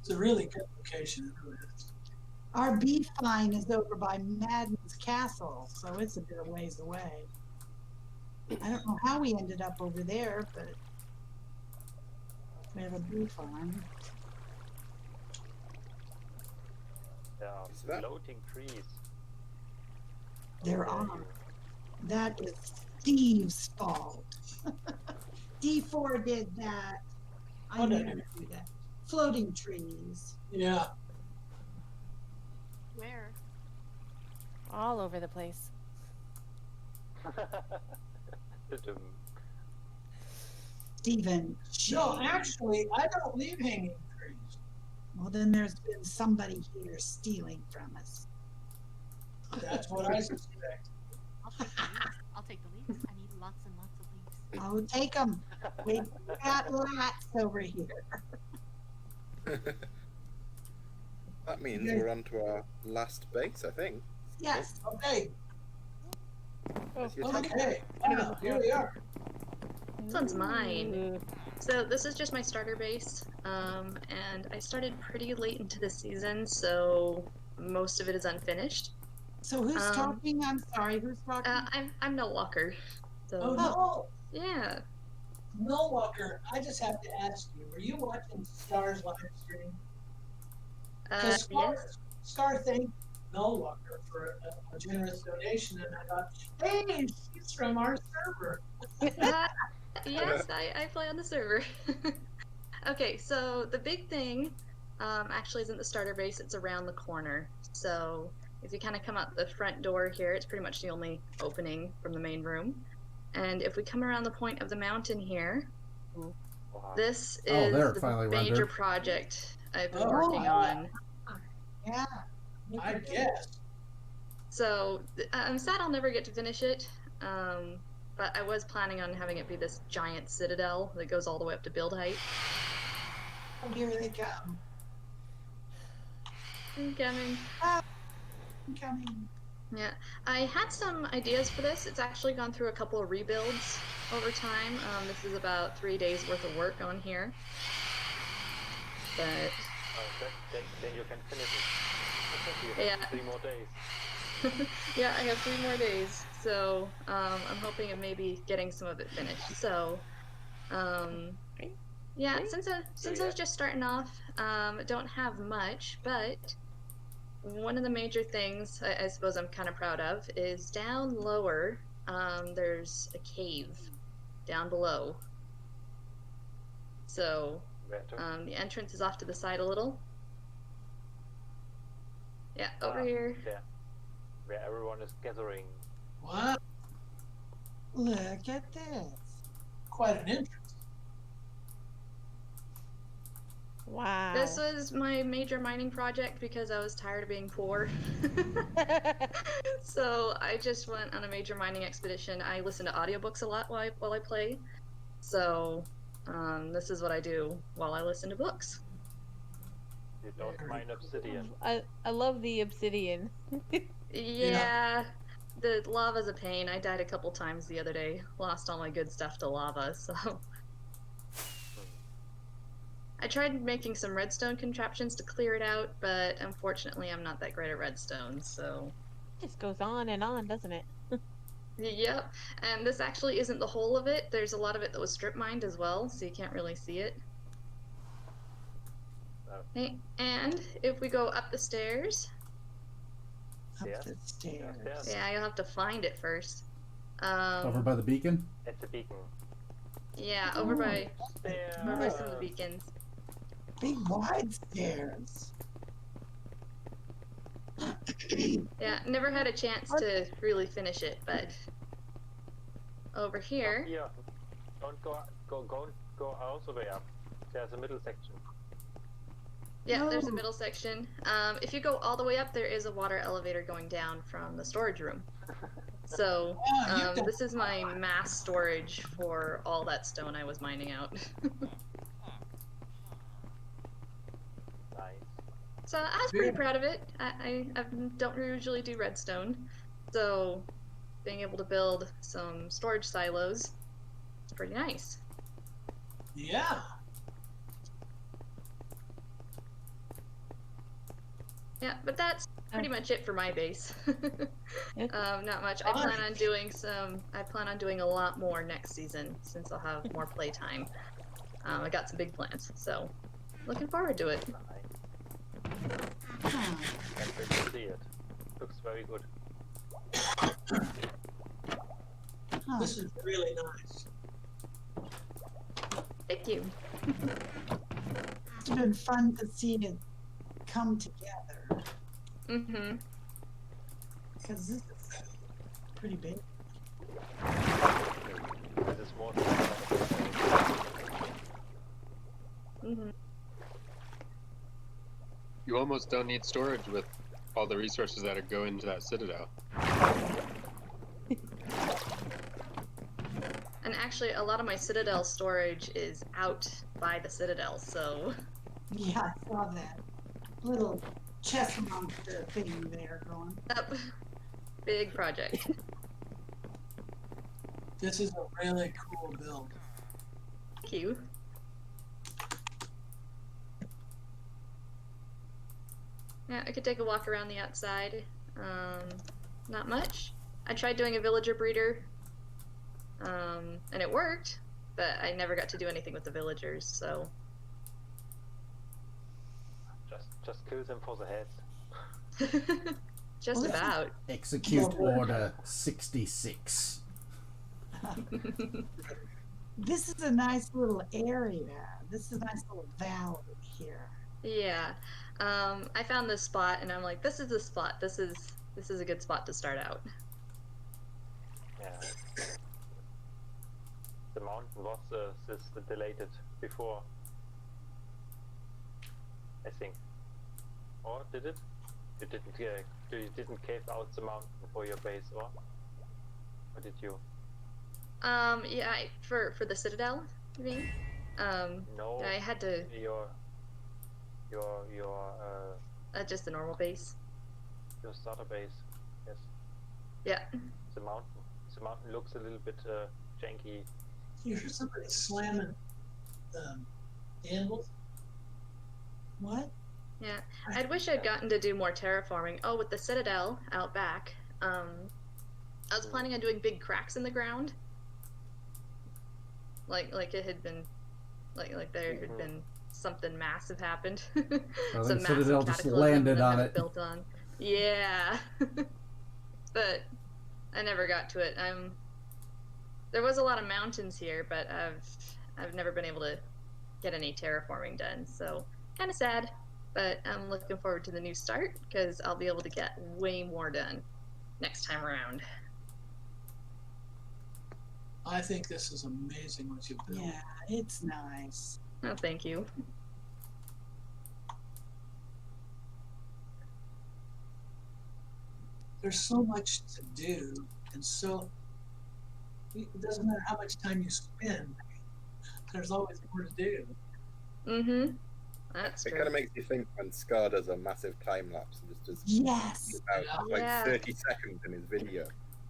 It's a really good location. It really is. our beef line is over by Madden's Castle, so it's a bit of ways away. I don't know how we ended up over there, but we have a bee farm. There are Is that- floating trees. There Yeah, are. That is Steve's fault. D4 did that. I What did never do that. Floating trees. Yeah. Where? All over the place. Steven. No, actually, I don't leave hanging trees. Well, then there's been somebody here stealing from us. That's what I suspect. I'll take the leaves. I'll take the leaves. I need lots and lots of leaves. Oh, take them. We got lots over here. That means we're on to our last base, I think. Yes. Okay. That's your turn. Okay. Wow, here we are. This one's mine. So this is just my starter base, and I started pretty late into the season, so most of it is unfinished. So who's talking? I'm sorry. Who's talking? I'm NullWalker. So Oh, no. yeah. NullWalker, I just have to ask you, were you watching Star's live stream? Yes. Scar thanked NullWalker for a generous donation, and I thought, hey, she's from our server. Yes, I play on the server. Okay, so the big thing actually isn't the starter base, it's around the corner. So if you kind of come out the front door here, it's pretty much the only opening from the main room. And if we come around the point of the mountain here, this is there, it the finally major rendered. project I've been Oh, working on. Yeah. I guess. So I'm sad I'll never get to finish it, but I was planning on having it be this giant citadel that goes all the way up to build height. Oh, here they come. I'm coming. I'm coming. Yeah, I had some ideas for this. It's actually gone through a couple of rebuilds over time. This is about 3 days worth of work on here. But Then you can finish it. You have Yeah. 3 more days. yeah, I have 3 more days, so I'm hoping of maybe getting some of it finished. So, yeah, since I was just starting off, I don't have much, but one of the major things I suppose I'm kind of proud of is down lower. There's a cave down below. So the entrance is off to the side a little. Yeah, over here. Yeah, where everyone is gathering. What? Look at this. Quite an entrance. Wow. This was my major mining project because I was tired of being poor. So I just went on a major mining expedition. I listen to audiobooks a lot while I play. So this is what I do while I listen to books. You don't mine obsidian. I love the obsidian. Yeah, the lava's a pain. I died a couple times the other day. Lost all my good stuff to lava, so. I tried making some redstone contraptions to clear it out, but unfortunately I'm not that great at redstone, so. It just goes on, doesn't it? Yep, and this actually isn't the whole of it. There's a lot of it that was strip mined as well, so you can't really see it. Okay, and if we go up the stairs. Up the stairs. Yeah, you'll have to find it first. Over by the beacon? At the beacon. Yeah, over by some of the beacons. Big wide stairs. Yeah, never had a chance to really finish it, but over here. Yeah, don't go all the way up. There's a middle section. Yeah, there's a middle section. If you go all the way up, there is a water elevator going down from the storage room. So this is my mass storage for all that stone I was mining out. So I was pretty proud of it. I don't usually do redstone, so being able to build some storage silos is pretty nice. Yeah. Yeah, but that's pretty much it for my base. Not much. I plan on doing a lot more next season since I'll have more playtime. I got some big plans, so looking forward to it. Can't wait to see it. Looks very good. This is really nice. Thank you. It's been fun to see it come together. Mm-hmm. Because this is pretty big. This is more. Mm-hmm. You almost don't need storage with all the resources that go into that citadel. And actually, a lot of my citadel storage is out by the citadel, so. Yeah, I saw that little chest monster thing there going. Yep. Big project. This is a really cool build. Thank you. Yeah, I could take a walk around the outside. Not much. I tried doing a villager breeder, and it worked, but I never got to do anything with the villagers, so. Just kill them for the heads. Just about. Execute Order 66. This is a nice little area. This is a nice little valley here. Yeah. I found this spot and I'm like, this is the spot. This is a good spot to start out. Yeah. The mountain was this deleted before, I think. Or did it? You didn't cave out the mountain for your base, or did you? Yeah, for the citadel, you mean? No. I had to. Your just the normal base. Your starter base, yes. Yeah. The mountain looks a little bit janky. You hear somebody slamming handles? What? Yeah, I'd wish I'd gotten to do more terraforming. Oh, with the citadel out back, I was planning on doing big cracks in the ground. Like it had been, like there had been something massive happened. Well, Some the citadel massive just cataclysm landed that on I it. built on. Yeah, but I never got to it. There was a lot of mountains here, but I've never been able to get any terraforming done. So kind of sad. But I'm looking forward to the new start because I'll be able to get way more done next time around. I think this is amazing what you've built. Yeah, it's nice. Oh, thank you. There's so much to do, and so it doesn't matter how much time you spend. There's always more to do. Mm-hmm. That's It true. kind of makes you think when Scar does a massive time lapse and just does Yes. about like Yeah. 30 seconds in his video.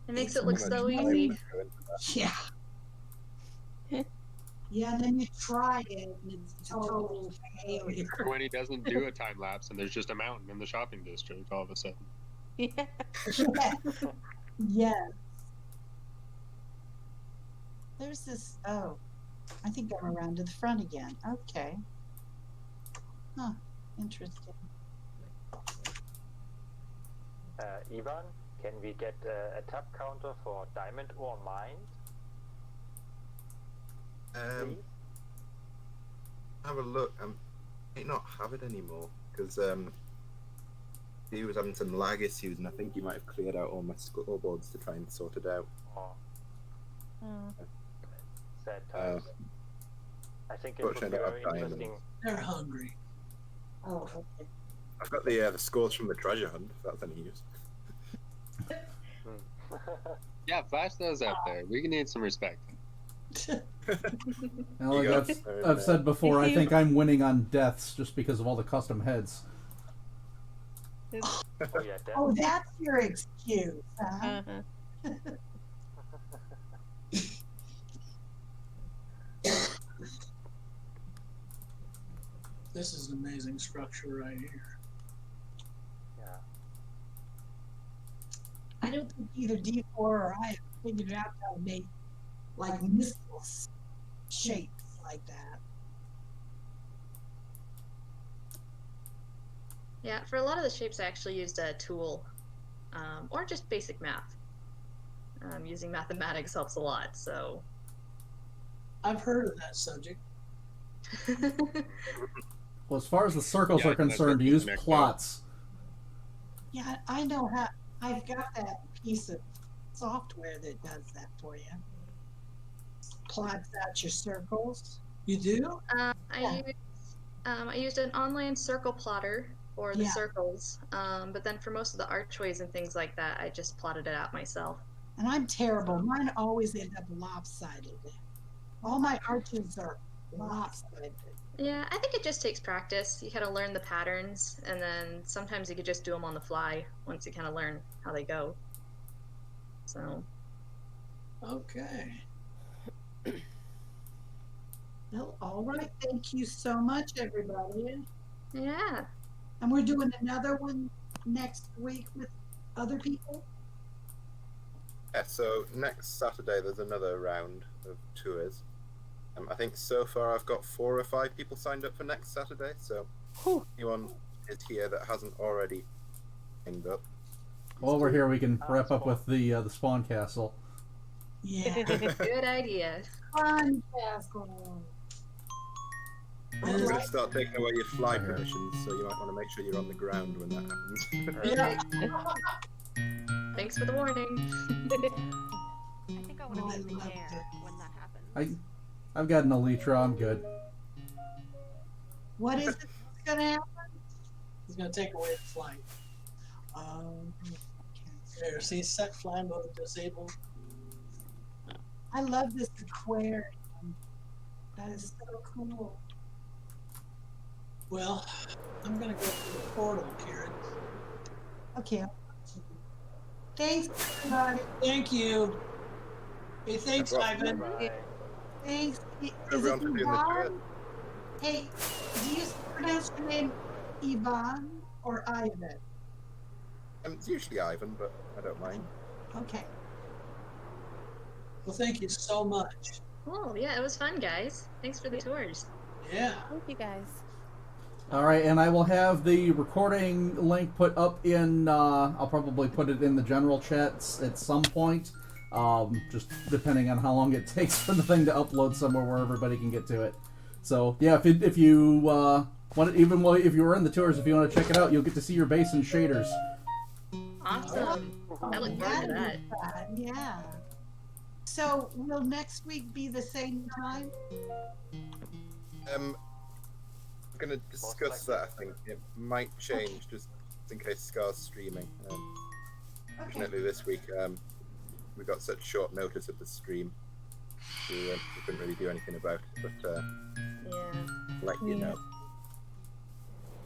It makes It's it look How much so time easy. must go into that? Yeah. Yeah, and then you try it and it's a total failure. When he doesn't do a time lapse and there's just a mountain in the shopping district all of a sudden. Yeah. Yes. There's this, oh, I think I'm around to the front again. Okay. Huh, interesting. Ivan, can we get a tab counter for diamond ore mined? Please? Have a look. I might not have it anymore because he was having some lag issues, and I think he might have cleared out all my scoreboards to try and sort it out. Oh, sad Uh, times. I think it would be fortunately, I don't very have diamonds. interesting. They're hungry. Oh, okay. I've got the scores from the treasure hunt. If that's any use. Yeah, flash those out there. We need some respect. And like You go. I've said before, I think I'm winning on deaths just because of all the custom heads. Oh yeah, Oh, that's your excuse, huh? Uh-huh. This is an amazing structure right here. yeah. I don't think either D4 or I have figured out how to make like missile shapes like that. Yeah, for a lot of the shapes, I actually used a tool, or just basic math. Using mathematics helps a lot, so. I've heard of that subject. Well, as far as the circles Yeah, are that's concerned, what use connect plots. Yeah, I know how. I've got that piece of software that does that for you. Plots out your circles. You do? I used an online circle plotter for the Yeah. circles, but then for most of the archways and things like that, I just plotted it out myself. And I'm terrible. Mine always end up lopsided. All my arches are lopsided. Yeah, I think it just takes practice. You kind of learn the patterns, and then sometimes you could just do them on the fly once you kind of learn how they go. So. Okay. Well, all right. Thank you so much, everybody. Yeah. And we're doing another one next week with other people. Yeah, so next Saturday there's another round of tours. I think so far I've got 4 or 5 people signed up for next Saturday, so if anyone is here that hasn't already signed up. While we're here, we can wrap up with the spawn castle. Yeah. Good idea. Fun castle. I'm going to start taking away your fly permissions, so you might want to make sure you're on the ground when that happens. Thanks for the warning. I think I want to be in the air when that happens. I've got an Elytra. I'm good. What is it that's going to happen? He's going to take away the flight. There, see, set fly mode disabled. I love this aquarium. That is so cool. Well, I'm going to go through the portal, Karen. Okay. Thanks, everybody. Thank you. Hey, thanks, Ivan. Bye. Thanks. Is Everyone it for doing the tour. Yvonne? Hey, do you pronounce your name Yvonne or Ivan? It's usually Ivan, but I don't mind. Okay. Well, thank you so much. Cool. Yeah, it was fun, guys. Thanks for the tours. Yeah. Thank you guys. All right, and I will have the recording link put up in. I'll probably put it in the general chats at some point, just depending on how long it takes for the thing to upload somewhere where everybody can get to it. So yeah, if you want it, even if you were in the tours, if you want to check it out, you'll get to see your base and shaders. Awesome. I look forward to that. Yeah. So will next week be the same time? I'm going to discuss that, I think. It might change, just in case Scar's streaming. Fortunately, this week we got such short notice of the stream. We couldn't really do anything about it, but Yeah. let you know.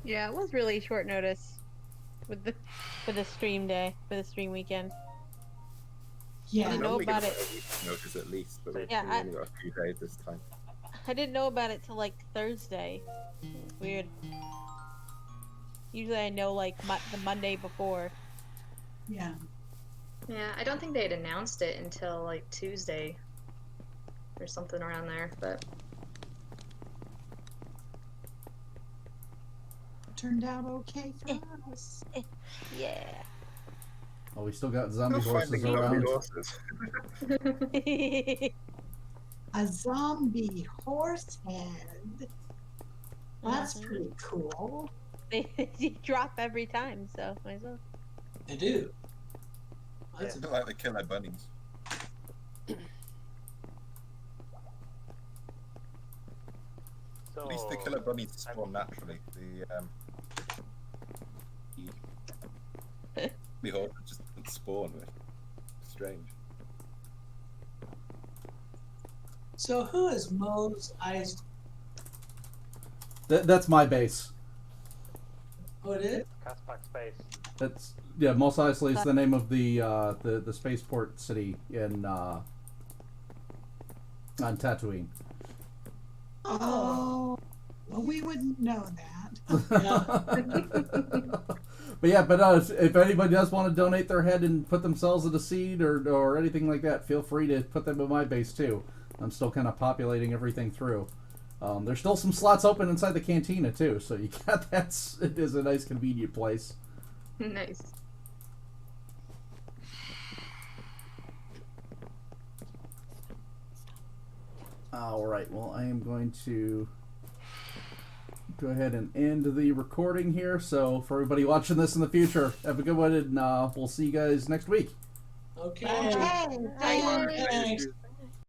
Yeah, it was really short notice with the for the stream day, for the stream weekend. Yeah. I didn't know Normally give about us it. a week's notice at least, but we've Yeah, only got a few days this time. I didn't know about it till like Thursday. It's weird. Usually I know like the Monday before. Yeah. Yeah, I don't think they had announced it until like Tuesday or something around there, but Turned out okay for us. Yeah. Oh, we still got zombie Still horses finding zombie around. horses. A zombie horse head. That's pretty cool. They drop every time, so might as well. They do. That's It's a bit like the killer bunnies. So, At least the killer bunnies spawn naturally. The horses just don't spawn. Which is strange. So who is Mos Eisley? That's my base. Oh, it is? Kasbak space. That's Mos Eisley is the name of the spaceport city in on Tatooine. Oh, well, we wouldn't know that. But yeah, if anybody does want to donate their head and put themselves in a seed or anything like that, feel free to put them in my base too. I'm still kind of populating everything through. There's still some slots open inside the cantina too, so you got that. It is a nice, convenient place. nice. All right. Well, I am going to go ahead and end the recording here. So for everybody watching this in the future, have a good one, and we'll see you guys next week. Okay. Okay. Thanks.